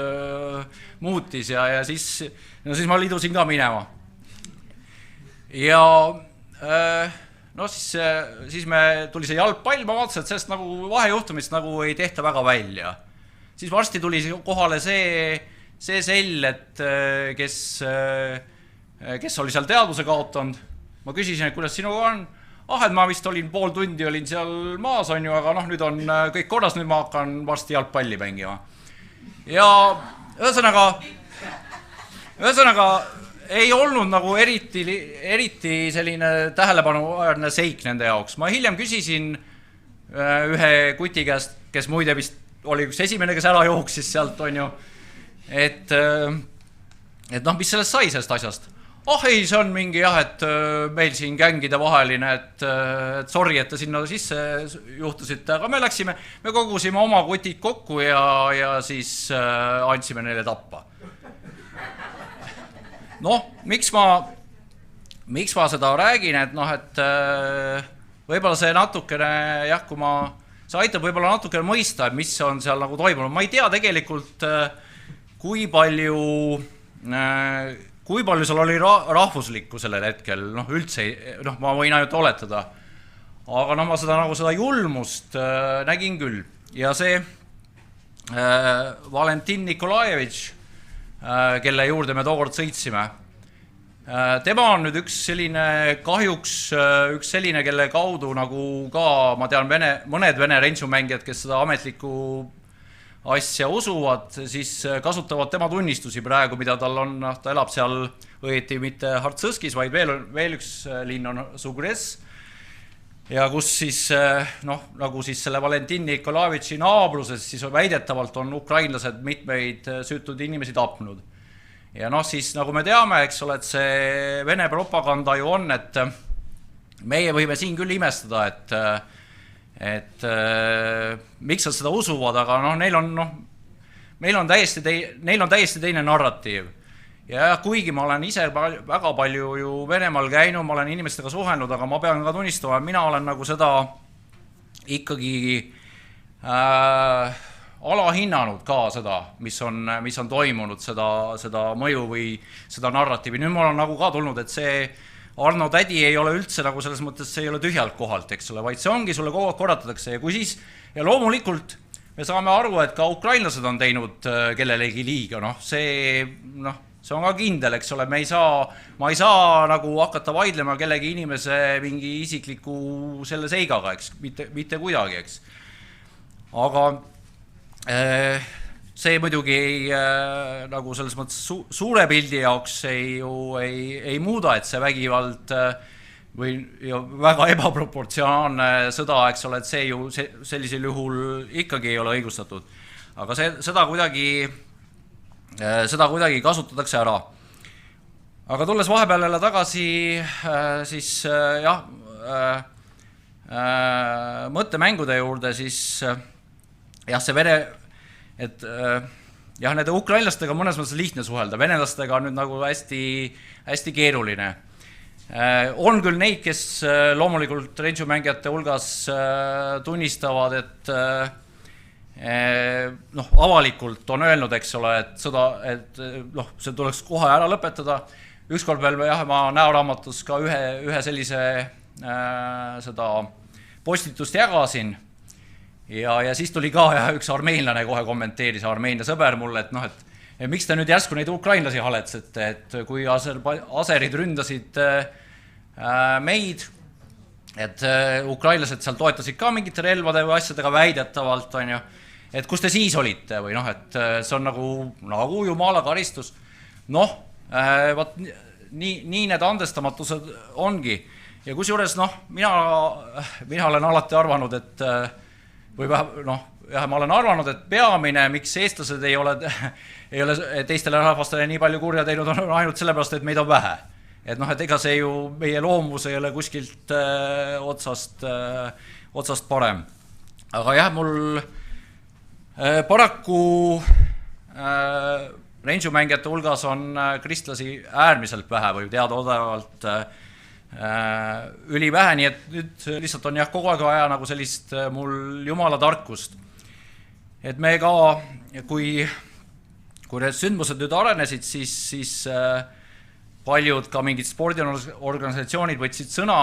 Speaker 2: muutis ja siis ma lidusin ka minema. Ja siis tuli see jalgpall, ma vaatasin, et sellest nagu vahejuhtumist nagu ei tehta väga välja. Siis varsti tuli kohale see sell, et kes oli seal teadvuse kaotanud. Ma küsisin, et kuidas sinuga on. Et ma vist olin pool tundi olin seal maas, on ju, aga nüüd on kõik korras, nüüd ma hakkan varsti jalgpalli mängima. Ja ühesõnaga ei olnud nagu eriti selline tähelepanuväärne seik nende jaoks. Ma hiljem küsisin ühe kuti käest, kes muide vist oli üks esimene, kes ära jooksis sealt, on ju, et mis sellest sai sellest asjast? Ei, see on mingi et meil siin gängide vaheline, et sorry, et te sinna sisse juhtusite, aga me kogusime oma kutid kokku ja siis andsime neile tappa. Miks ma seda räägin, et võib-olla see natukene, see aitab võib-olla natukene mõista, et mis on seal nagu toimunud. Ma ei tea tegelikult, kui palju seal oli rahvuslikku sellel hetkel, üldse, ma võin ainult oletada. Aga ma seda julmust nägin küll. Ja see Valentin Nikolajevitš, kelle juurde me tookord sõitsime, tema on nüüd kahjuks üks selline, kelle kaudu nagu ka, ma tean, mõned vene rentsumängijad, kes seda ametlikku asja usuvad, siis kasutavad tema tunnistusi praegu, mida tal on, ta elab seal õieti mitte Hartsõskis, vaid veel üks linn on Sugres, ja kus siis, nagu siis selle Valentin Nikolajevitši naabruses, siis väidetavalt on ukrainlased mitmeid süütud inimesi tapnud. Ja siis, nagu me teame, eks ole, et see Vene propaganda ju on, et meie võime siin küll imestada, et miks nad seda usuvad, aga neil on täiesti teine narratiiv. Ja kuigi ma olen ise väga palju ju Venemaal käinud, ma olen inimestega suhelnud, aga ma pean ka tunnistama, et mina olen nagu seda ikkagi alahinnanud ka seda, mis on toimunud, seda mõju või seda narratiivi. Nüüd mul on nagu ka tulnud, et see Arno Tädi ei ole üldse nagu selles mõttes, see ei ole tühjalt kohalt, eks ole, vaid see ongi, sulle kogu aeg korratatakse ja loomulikult me saame aru, et ka ukrainlased on teinud kellelegi liiga, see on ka kindel, eks ole, ma ei saa nagu hakata vaidlema kellegi inimese mingi isikliku selle seigaga, eks, mitte kuidagi, eks. Aga see muidugi nagu selles mõttes suure pildi jaoks ei muuda, et see vägivald või väga ebaproportsionaalne sõda, eks ole, et see ju sellisel juhul ikkagi ei ole õigustatud. Aga seda kuidagi kasutatakse ära. Aga tulles vahepeal jälle tagasi, siis mõttemängude juurde, siis see nende ukrainlastega mõnes mõttes lihtne suhelda, venelastega on nüüd nagu hästi keeruline. On küll neid, kes loomulikult rentsumängijate hulgas tunnistavad, noh, avalikult on öelnud, eks ole, et noh, see tuleks kohe ära lõpetada. Ükskord veel ma näoraamatus ka ühe sellise seda postitust jagasin ja siis tuli ka üks armeenlane kohe kommenteeris, Armeenia sõber mulle, et noh, et miks te nüüd järsku neid ukrainlasi haletsete, et kui aserid ründasid meid, et ukrainlased seal toetasid ka mingite relvade või asjadega väidetavalt, on ju, et kus te siis olite või noh, et see on nagu jumala karistus. Noh, vaat nii need andestamatused ongi. Ja kusjuures, noh, mina olen alati arvanud, et või noh, jah, ma olen arvanud, et peamine, miks eestlased ei ole teistele rahvastele nii palju kurja teinud, on ainult sellepärast, et meid on vähe. Et noh, et ega see ju meie loomus ei ole kuskilt otsast parem. Aga jah, mul paraku range'mängijate hulgas on kristlasi äärmiselt vähe või teadaolevalt ülivähe, nii et nüüd lihtsalt on jah kogu aeg vaja nagu sellist mul jumala tarkust. Et me ka, kui need sündmused nüüd arenesid, siis paljud ka mingid spordiorganisatsioonid võtsid sõna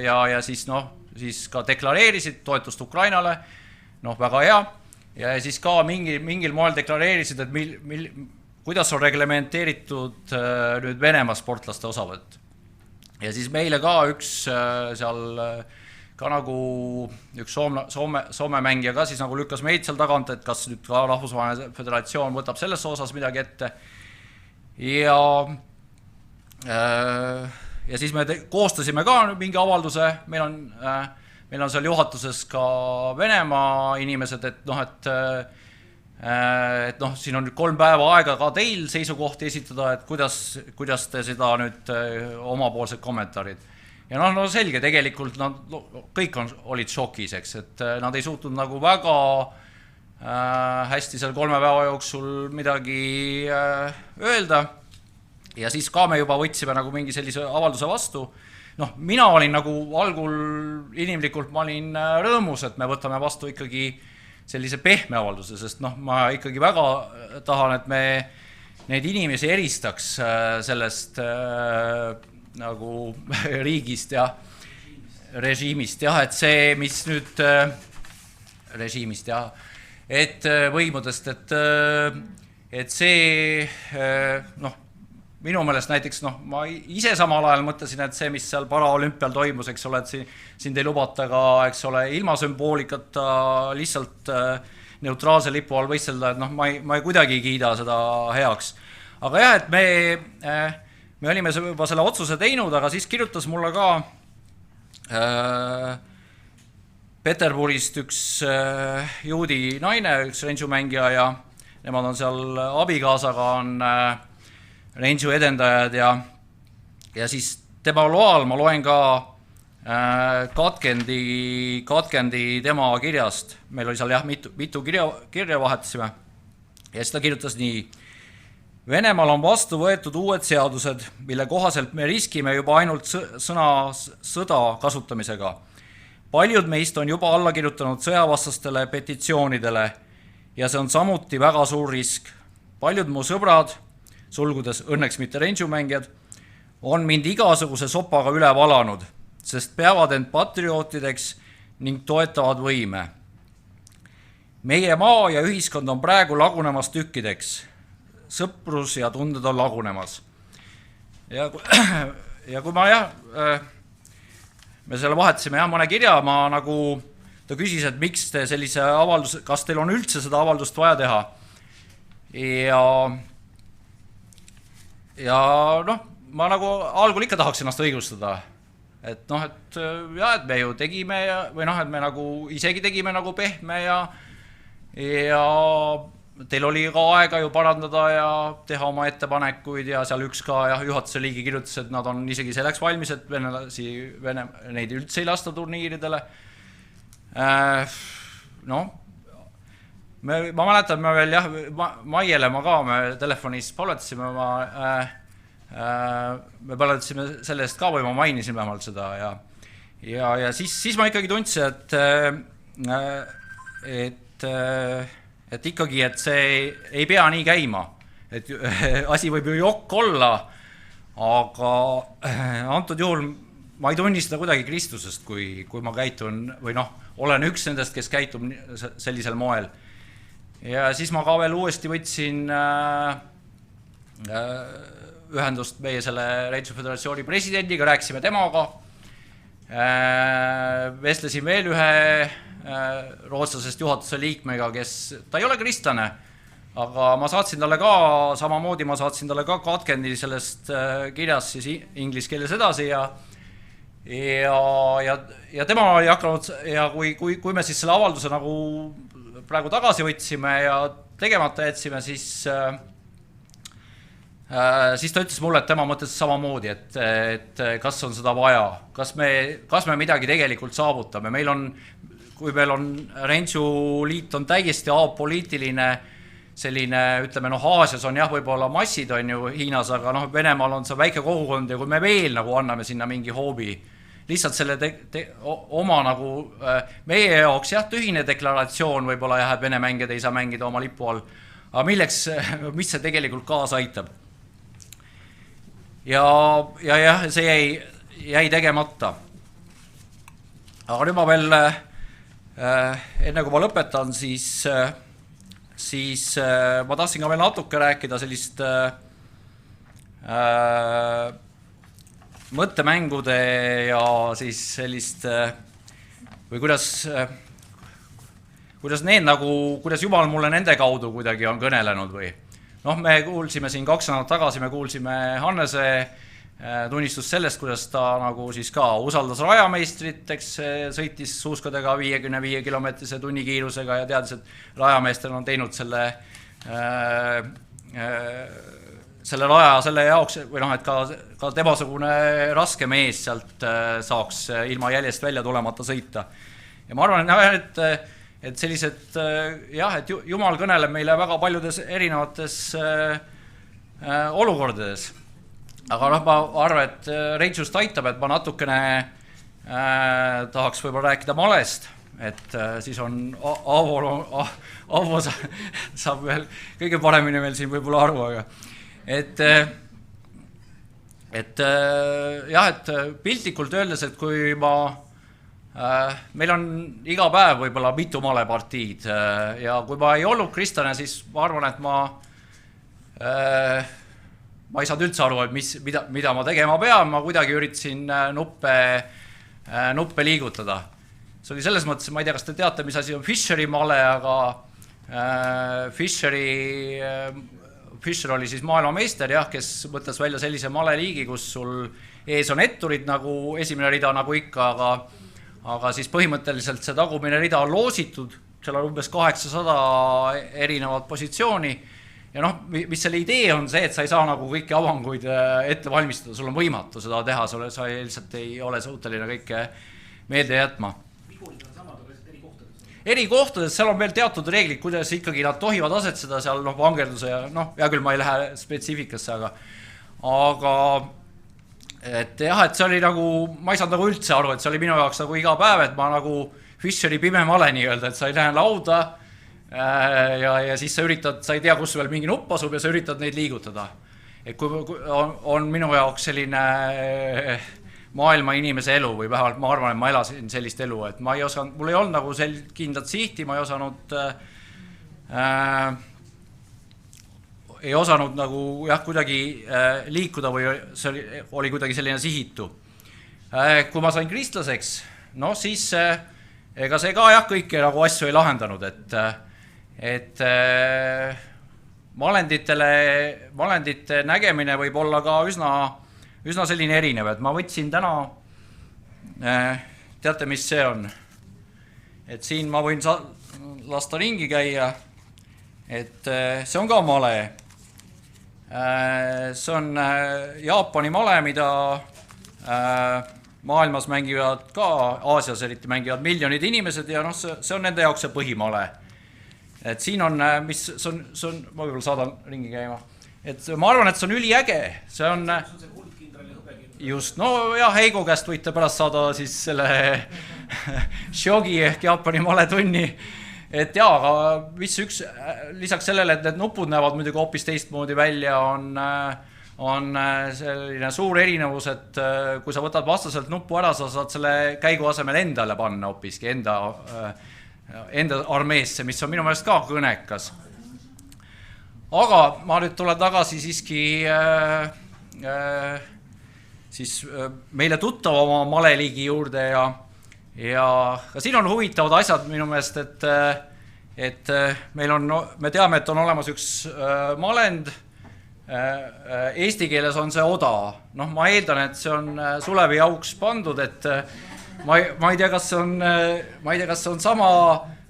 Speaker 2: ja siis ka deklareerisid toetust Ukrainale, noh, väga hea, ja siis ka mingil moel deklareerisid, et kuidas on reglementeeritud nüüd Venemaa sportlaste osavõtt. Ja siis meile ka üks seal ka nagu üks Soome mängija ka siis nagu lükkas meid seal tagant, et kas nüüd ka Rahvusvaheline Föderatsioon võtab selles osas midagi ette. Ja siis me koostasime ka mingi avalduse, meil on seal juhatuses ka Venemaa inimesed, et noh, siin on nüüd 3 päeva aega ka teil seisukohti esitada, et kuidas te seda nüüd omapoolsed kommentaarid. Ja no selge, tegelikult kõik olid šokis, eks, et nad ei suutnud nagu väga hästi seal 3 päeva jooksul midagi öelda. Ja siis ka me juba võtsime nagu mingi sellise avalduse vastu. Noh, mina olin nagu algul inimlikult, ma olin rõõmus, et me võtame vastu ikkagi sellise pehme avalduse, sest noh, ma ikkagi väga tahan, et me neid inimesi eristaks sellest nagu riigist ja režiimist, jah, et see, mis nüüd režiimist, jah, et võimudest, et see, noh, minu meelest näiteks, noh, ma ise samal ajal mõtlesin, et see, mis seal paraolümpial toimus, eks ole, et siin ei lubata ka, eks ole, ilma sümboolikatta lihtsalt neutraalse lipu all võistelda, et noh, ma ei kuidagi kiida seda heaks. Aga jah, et me olime juba selle otsuse teinud, aga siis kirjutas mulle ka Peterburist üks juudi naine, üks range'mängija ja nemad on seal abikaasaga on range'u edendajad ja siis tema loal ma loen ka katkendi tema kirjast. Meil oli seal jah mitu kirja vahetasime ja siis ta kirjutas nii. Venemaal on vastu võetud uued seadused, mille kohaselt me riskime juba ainult sõna sõda kasutamisega. Paljud meist on juba alla kirjutanud sõjavastastele petitsioonidele ja see on samuti väga suur risk. Paljud mu sõbrad, sulgudes õnneks mitte range'mängijad, on mind igasuguse sopaga üle valanud, sest peavad end patriootideks ning toetavad võime. Meie maa ja ühiskond on praegu lagunemas tükkideks. Sõprus ja tunded on lagunemas. Ja kui ma me selle vahetasime mõne kirja, ma nagu ta küsis, et miks te sellise avalduse, kas teil on üldse seda avaldust vaja teha. Ja noh, ma nagu algul ikka tahaks ennast õigustada, et noh, et me ju tegime või noh, et me nagu isegi tegime nagu pehme ja teil oli ka aega ju parandada ja teha oma ettepanekuid ja seal üks ka juhatuse liige kirjutas, et nad on isegi selleks valmis, et neid üldse ei lasta turniiridele. Noh, ma mäletan, me veel Maiele me telefonis palvetasime, me palvetasime sellest ka või ma mainisin vähemalt seda ja siis ma ikkagi tundsin, et et ikkagi, et see ei pea nii käima, et asi võib ju jokk olla, aga antud juhul ma ei tunnista kuidagi Kristusest, kui ma käitun või olen üks nendest, kes käitub sellisel moel. Ja siis ma ka veel uuesti võtsin ühendust meie selle Rachel Föderatsiooni presidendiga, rääkisime temaga, vestlesin veel ühe rootslasest juhatuse liikmega, ta ei ole kristlane, aga ma saatsin talle ka samamoodi, ma saatsin talle ka katkendi sellest kirjast siis inglise keeles edasi ja tema oli hakanud ja kui me siis selle avalduse nagu praegu tagasi võtsime ja tegemata jätsime, siis ta ütles mulle, et tema mõtles samamoodi, et kas on seda vaja, kas me midagi tegelikult saavutame. Kui meil on Rensu liit on täiesti apoliitiline, selline, ütleme, Aasias on jah, võib-olla massid on ju Hiinas, aga Venemaal on see väike kogukond ja kui me veel nagu anname sinna mingi hoobi, lihtsalt selle oma nagu meie jaoks jah, tühine deklaratsioon võib-olla jah, et Vene mängijad ei saa mängida oma lipu all, aga mis see tegelikult kaasa aitab? Ja see jäi tegemata. Aga nüüd ma veel, enne kui ma lõpetan, siis ma tahtsin ka veel natuke rääkida sellist mõttemängude ja siis sellist või kuidas Jumal mulle nende kaudu kuidagi on kõnelenud või me kuulsime siin 2 nädalat tagasi, me kuulsime Hannese tunnistust sellest, kuidas ta nagu siis ka usaldas rajameistrit, eks sõitis suuskadega 55 kilomeetrise tunnikiirusega ja teadis, et rajameestel on teinud selle raja selle jaoks, või et ka temasugune raske mees sealt saaks ilma jäljest välja tulemata sõita. Ja ma arvan, et sellised, jah, et Jumal kõneleb meile väga paljudes erinevates olukordades. Aga ma arvan, et Rachust aitab, et ma natukene tahaks võib-olla rääkida malest, et siis on Aavo saab veel kõige paremini veel siin võib-olla aru, aga et jah, et piltlikult öeldes, et kui meil on iga päev võib-olla mitu malepartiid ja kui ma ei olnud kristlane, siis ma arvan, et ma ei saanud üldse aru, et mida ma tegema pean, ma kuidagi üritasin nuppe liigutada. See oli selles mõttes, ma ei tea, kas te teate, mis asi on Fisheri male, aga Fisher oli siis maailmameister, jah, kes mõtles välja sellise maleliigi, kus sul ees on etturid nagu esimene rida nagu ikka, aga siis põhimõtteliselt see tagumine rida on loositud, seal on umbes 800 erinevat positsiooni ja mis selle idee on see, et sa ei saa nagu kõiki avanguid ette valmistada, sul on võimatu seda teha, sa lihtsalt ei ole suuteline kõike meelde jätma. Eri kohtades, seal on veel teatud reeglid, kuidas ikkagi nad tohivad asetseda seal vangerduse ja hea küll, ma ei lähe spetsiifikasse, aga et jah, et see oli nagu, ma ei saanud nagu üldse aru, et see oli minu jaoks nagu iga päev, et ma nagu Fisheri pime male nii-öelda, et sa ei lähe lauda ja siis sa ei tea, kus veel mingi nupp asub ja sa üritad neid liigutada. Et kui on minu jaoks selline maailma inimese elu või vähemalt ma arvan, et ma elasin sellist elu, et mul ei olnud nagu kindlat sihti, ma ei osanud nagu jah, kuidagi liikuda või see oli kuidagi selline sihitu. Kui ma sain kristlaseks, siis ega see ka jah, kõiki nagu asju ei lahendanud, et malendite nägemine võib olla ka üsna selline erinev, et ma võtsin täna, teate, mis see on? Et siin ma võin lasta ringi käia, et see on ka male. See on Jaapani male, mida maailmas mängivad ka, Aasias eriti mängivad miljonid inimesed ja see on nende jaoks see põhimale. Et siin on, ma võib-olla saadan ringi käima, et ma arvan, et see on üliäge, see on just, jah, Heigo käest võite pärast saada siis selle shogi ehk Jaapani maletunni, et jaa, aga mis lisaks sellele, et need nupud näevad muidugi hoopis teistmoodi välja, on selline suur erinevus, et kui sa võtad vastaselt nuppu ära, sa saad selle käigu asemel endale panna hoopiski, enda armeesse, mis on minu meelest ka kõnekas. Aga ma nüüd tulen tagasi siiski siis meile tuttavama maleliigi juurde ja ka siin on huvitavad asjad minu meelest, et me teame, et on olemas üks malend, eesti keeles on see oda. Noh, ma eeldan, et see on Sulevi auks pandud, et ma ei tea, kas see on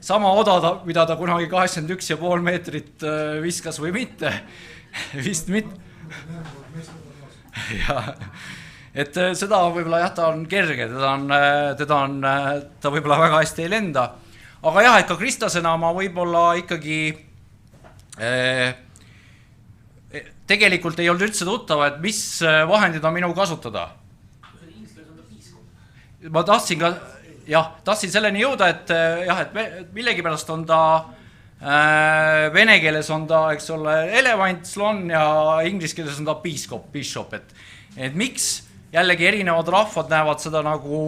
Speaker 2: sama oda, mida ta kunagi 81,5 meetrit viskas või mitte. Vist mitte. Ja, et seda võib-olla jah, ta on kerge, ta võib-olla väga hästi ei lenda. Aga jah, et ka kristlasena ma võib-olla ikkagi tegelikult ei olnud üldse tuttava, et mis vahendid on minu kasutada. Ma tahtsin selleni jõuda, et millegipärast on ta vene keeles on ta, eks ole, elevant, slon ja inglise keeles on ta bishop, et miks jällegi erinevad rahvad näevad seda nagu,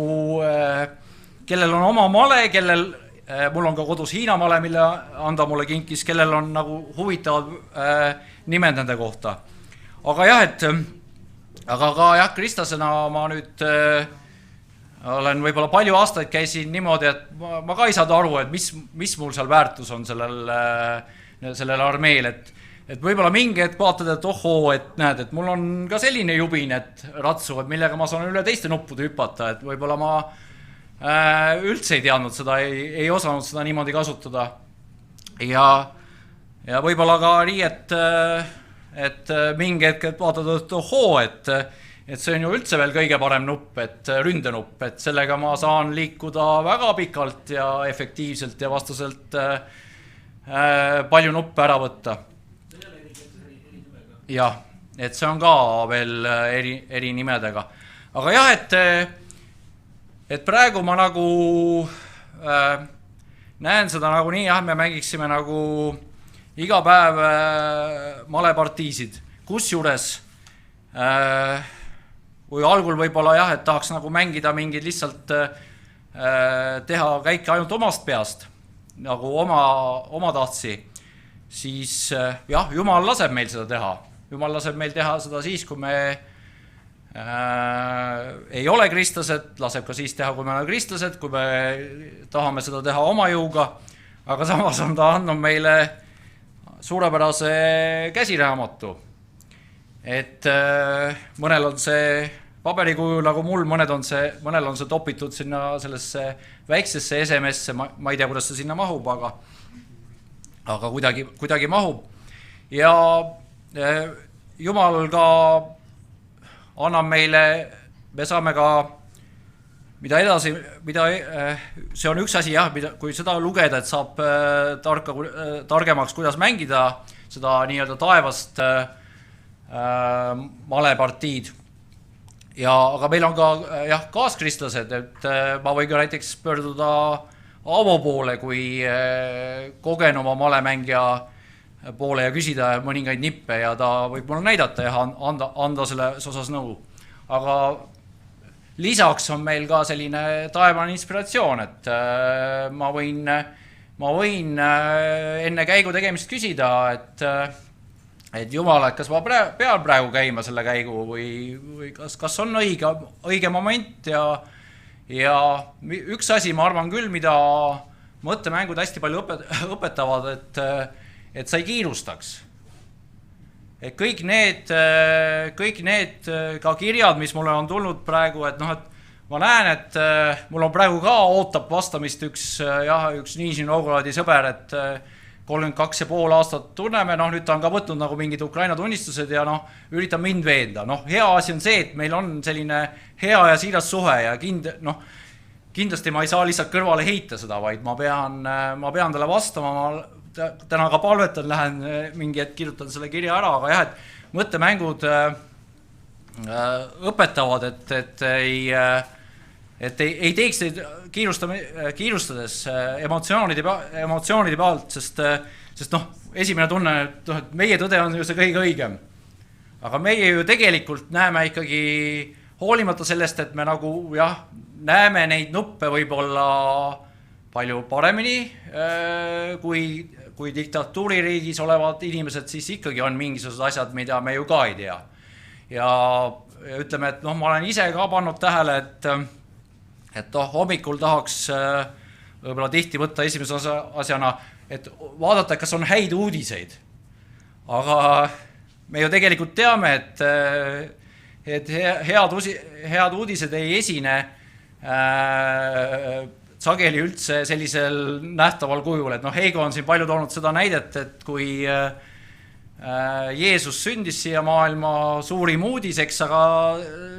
Speaker 2: kellel on oma male, mul on ka kodus Hiina male, mille anda mulle kinkis, kellel on nagu huvitavad nimed nende kohta. Aga jah, aga ka jah, kristlasena ma nüüd olen võib-olla palju aastaid käisin niimoodi, et ma ka ei saada aru, et mis mul seal väärtus on sellel armeel, et võib-olla mingi hetk vaatad, et ohoo, et näed, et mul on ka selline jubin, et ratsu, et millega ma saan üle teiste nuppude hüpata, et võib-olla ma üldse ei teadnud seda, ei osanud seda niimoodi kasutada. Ja võib-olla ka nii, et mingi hetk vaatad, et ohoo, et see on ju üldse veel kõige parem nupp, et ründenupp, et sellega ma saan liikuda väga pikalt ja efektiivselt ja vastaselt palju nuppe ära võtta. Jah, et see on ka veel eri nimedega. Aga jah, et praegu ma nagu näen seda nagu nii, jah, me mängiksime nagu iga päev malepartiisid, kus juures kui algul võib-olla jah, et tahaks nagu mängida mingid lihtsalt teha käike ainult omast peast, nagu oma tahtsi, siis jah, Jumal laseb meil seda teha. Jumal laseb meil teha seda siis, kui me ei ole kristlased, laseb ka siis teha, kui me oleme kristlased, kui me tahame seda teha oma jõuga, aga samas on ta andnud meile suurepärase käsiraamatu. Et mõnel on see paberikuju nagu mul, mõnel on see topitud sinna sellesse väiksesse SMS-e, ma ei tea, kuidas see sinna mahub, aga kuidagi mahub. Ja Jumal ka annab meile, me saame ka, mida edasi, see on üks asi jah, kui seda lugeda, et saab targemaks, kuidas mängida seda nii-öelda taevast malepartiid. Aga meil on ka jah, kaaskristlased, et ma võin ka näiteks pöörduda Aavo poole kui kogenuma malemängija poole ja küsida mõningaid nippe ja ta võib mulle näidata ja anda selles osas nõu. Aga lisaks on meil ka selline taevane inspiratsioon, et ma võin enne käigu tegemist küsida, et Jumal, et kas ma pean praegu käima selle käigu või kas on õige moment ja üks asi, ma arvan küll, mida mõttemängud hästi palju õpetavad, et sa ei kiirustaks. Et kõik need ka kirjad, mis mulle on tulnud praegu, et ma näen, et mul on praegu ka ootab vastamist üks Nižni Novgorodi sõber, et 32,5 aastat tunneme, nüüd ta on ka võtnud nagu mingid Ukraina tunnistused ja üritab mind veenda. Hea asi on see, et meil on selline hea ja siiras suhe ja kindlasti ma ei saa lihtsalt kõrvale heita seda, vaid ma pean talle vastama, ma täna ka palvetan, lähen mingi hetk kirjutan selle kirja ära, aga jah, et mõttemängud õpetavad, et et ei teeks neid kiirustades emotsioonide pealt, sest noh, esimene tunne, et meie tõde on ju see kõige õigem. Aga meie ju tegelikult näeme ikkagi, hoolimata sellest, et me nagu näeme neid nuppe võib-olla palju paremini kui diktatuuririigis olevad inimesed, siis ikkagi on mingisugused asjad, mida me ju ka ei tea. Ja ütleme, et ma olen ise ka pannud tähele, et hommikul tahaks võib-olla tihti võtta esimese asjana, et vaadata, kas on häid uudiseid. Aga me ju tegelikult teame, et head uudised ei esine sageli üldse sellisel nähtaval kujul, et Heigo on siin palju toonud seda näidet, et kui Jeesus sündis siia maailma suurim uudiseks, aga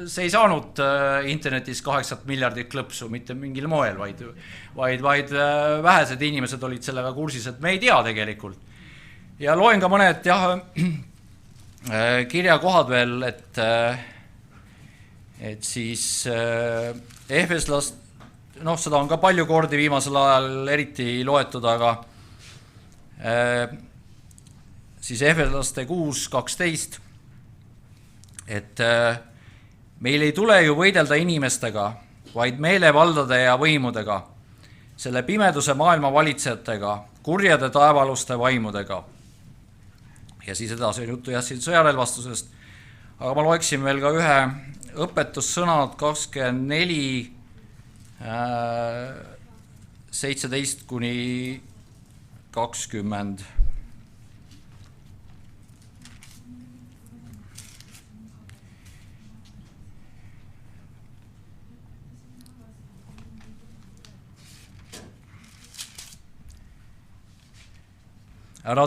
Speaker 2: see ei saanud internetis 8 miljardit klõpsu mitte mingil moel, vaid vähesed inimesed olid sellega kursis, et me ei tea tegelikult. Ja loen ka mõned kirjakohad veel, et siis Efeslast, seda on ka palju kordi viimasel ajal eriti loetud, aga siis Efeslaste 6:12, et meil ei tule ju võidelda inimestega, vaid meelevaldade ja võimudega, selle pimeduse maailma valitsejatega, kurjade taevaluste vaimudega. Ja siis edasi on juttu siin sõjarelvastusest, aga ma loeksin veel ka ühe õpetussõnad 24, 17-20. Ära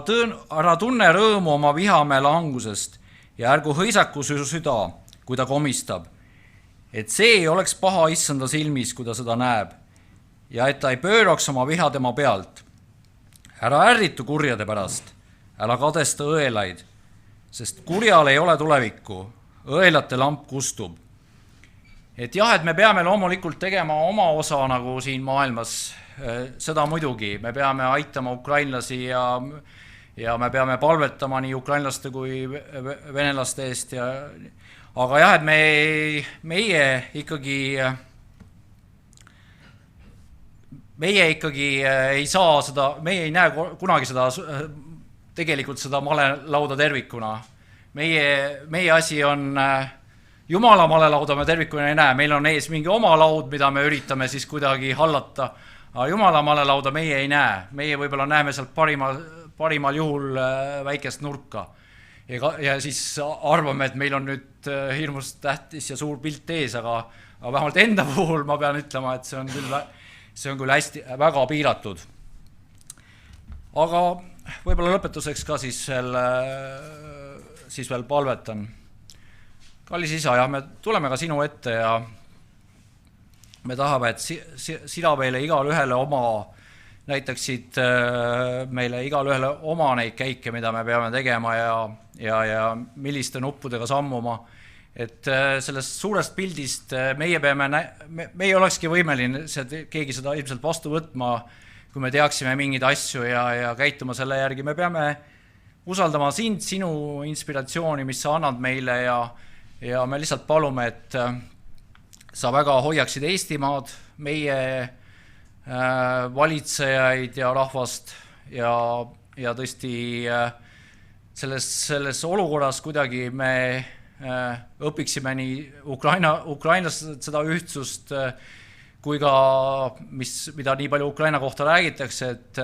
Speaker 2: tunne rõõmu oma vihamäe langusest ja ärgu hõisaku su süda, kui ta komistab, et see ei oleks paha issanda silmis, kui ta seda näeb, ja et ta ei pööraks oma viha tema pealt. Ära ärritu kurjade pärast, ära kadesta õelaid, sest kurjal ei ole tulevikku, õelate lamp kustub. Et jah, et me peame loomulikult tegema oma osa nagu siin maailmas, seda muidugi, me peame aitama ukrainlasi ja me peame palvetama nii ukrainlaste kui venelaste eest. Aga jah, et meie ikkagi ei saa seda, meie ei näe kunagi tegelikult seda malelauda tervikuna. Meie asi on Jumala malelauda me tervikuna ei näe, meil on ees mingi oma laud, mida me üritame siis kuidagi hallata, aga Jumala malelauda meie ei näe. Meie võib-olla näeme sealt parimal juhul väikest nurka ja siis arvame, et meil on nüüd hirmus tähtis ja suur pilt ees, aga vähemalt enda puhul ma pean ütlema, et see on küll hästi väga piiratud. Aga võib-olla lõpetuseks ka siis veel palvetan. Kallis isa, me tuleme ka sinu ette ja me tahame, et sina meile igal ühele näitaksid meile igal ühele oma neid käike, mida me peame tegema ja milliste nuppudega sammuma. Et sellest suurest pildist meie olekski võimeline keegi seda ilmselt vastu võtma, kui me teaksime mingeid asju ja käituma selle järgi. Me peame usaldama sind, sinu inspiratsiooni, mis sa annad meile ja me lihtsalt palume, et sa väga hoiaksid Eestimaad, meie valitsejaid ja rahvast ja tõesti selles olukorras kuidagi me õpiksime nii ukrainlased seda ühtsust kui ka, mida nii palju Ukraina kohta räägitakse, et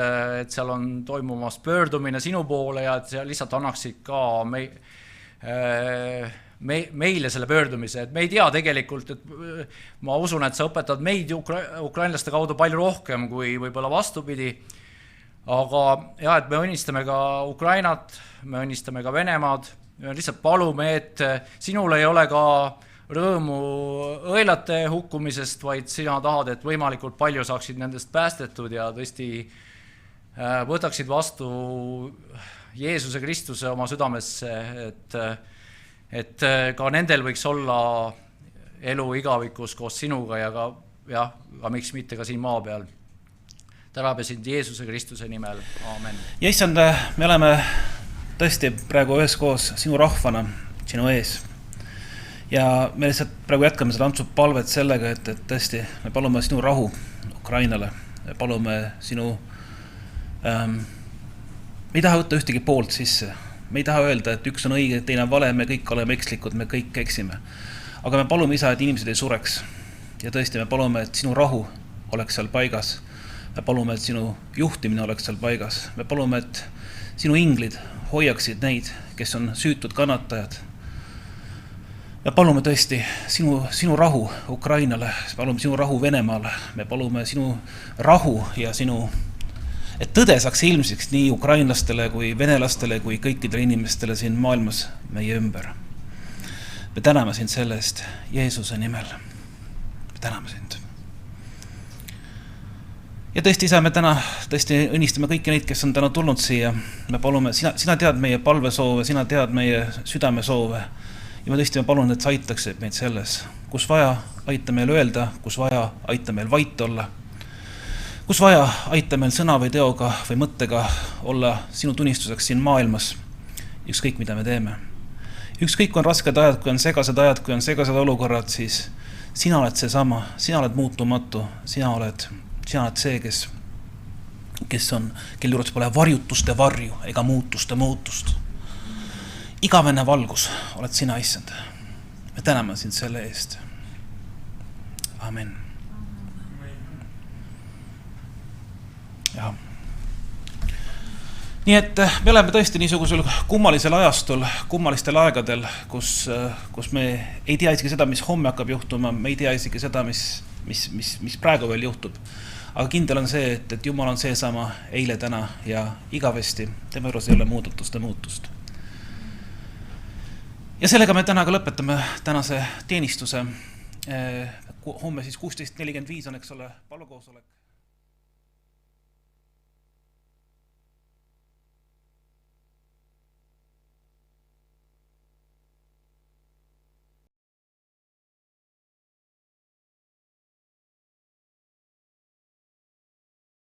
Speaker 2: seal on toimumas pöördumine sinu poole ja et sa lihtsalt annaksid ka meile selle pöördumise, et me ei tea tegelikult, et ma usun, et sa õpetad meid ukrainlaste kaudu palju rohkem kui võib-olla vastupidi, aga jah, et me õnnistame ka Ukrainat, me õnnistame ka Venemaad, me lihtsalt palume, et sinul ei ole ka rõõmu õelate hukkumisest, vaid sina tahad, et võimalikult palju saaksid nendest päästetud ja tõesti võtaksid vastu Jeesuse Kristuse oma südamesse, et ka nendel võiks olla elu igavikus koos sinuga ja ka jah, aga miks mitte ka siin maa peal. Täname sind Jeesuse Kristuse nimel, aamen.
Speaker 3: Ja issand, me oleme tõesti praegu üheskoos sinu rahvana, sinu ees. Ja me lihtsalt praegu jätkame seda antud palvet sellega, et tõesti me palume sinu rahu Ukrainale. Me palume sinu... me ei taha võtta ühtegi poolt sisse. Me ei taha öelda, et üks on õige, teine on vale, me kõik oleme ekslikud, me kõik eksime. Aga me palume, isa, et inimesed ei sureks. Ja tõesti, me palume, et sinu rahu oleks seal paigas. Me palume, et sinu juhtimine oleks seal paigas. Me palume, et sinu inglid hoiaksid neid, kes on süütud kannatajad. Me palume tõesti sinu rahu Ukrainale, me palume sinu rahu Venemaale, me palume sinu rahu ja sinu, et tõde saaks ilmsiks nii ukrainlastele kui venelastele kui kõikidele inimestele siin maailmas meie ümber. Me täname sind selle eest Jeesuse nimel. Me täname sind. Ja tõesti, isa, me täna tõesti õnnistame kõiki neid, kes on täna tulnud siia. Me palume, sina tead meie palvesoove, sina tead meie südamesoove. Ja me tõesti palun, et sa aitaksid meid selles. Kus vaja, aita meil öelda, kus vaja, aita meil vait olla. Kus vaja, aita meil sõna või teoga või mõttega olla sinu tunnistuseks siin maailmas. Ükskõik, mida me teeme. Ükskõik, kui on rasked ajad, kui on segased olukorrad, siis sina oled see sama, sina oled muutumatu, sina oled see, kes on, kel juures pole varjutuste varju ega muutust. Igavene valgus oled sina, issand. Me täname sind selle eest. Amen. Ja. Nii et me oleme tõesti niisugusel kummalisel ajastul, kummalistel aegadel, kus me ei tea isegi seda, mis homme hakkab juhtuma, me ei tea isegi seda, mis praegu veel juhtub. Aga kindel on see, et Jumal on seesama eile, täna ja igavesti. Tema juures ei ole muutust. Ja sellega me täna ka lõpetame tänase teenistuse. Homme siis 16.45 on, eks ole, palvekoosolek.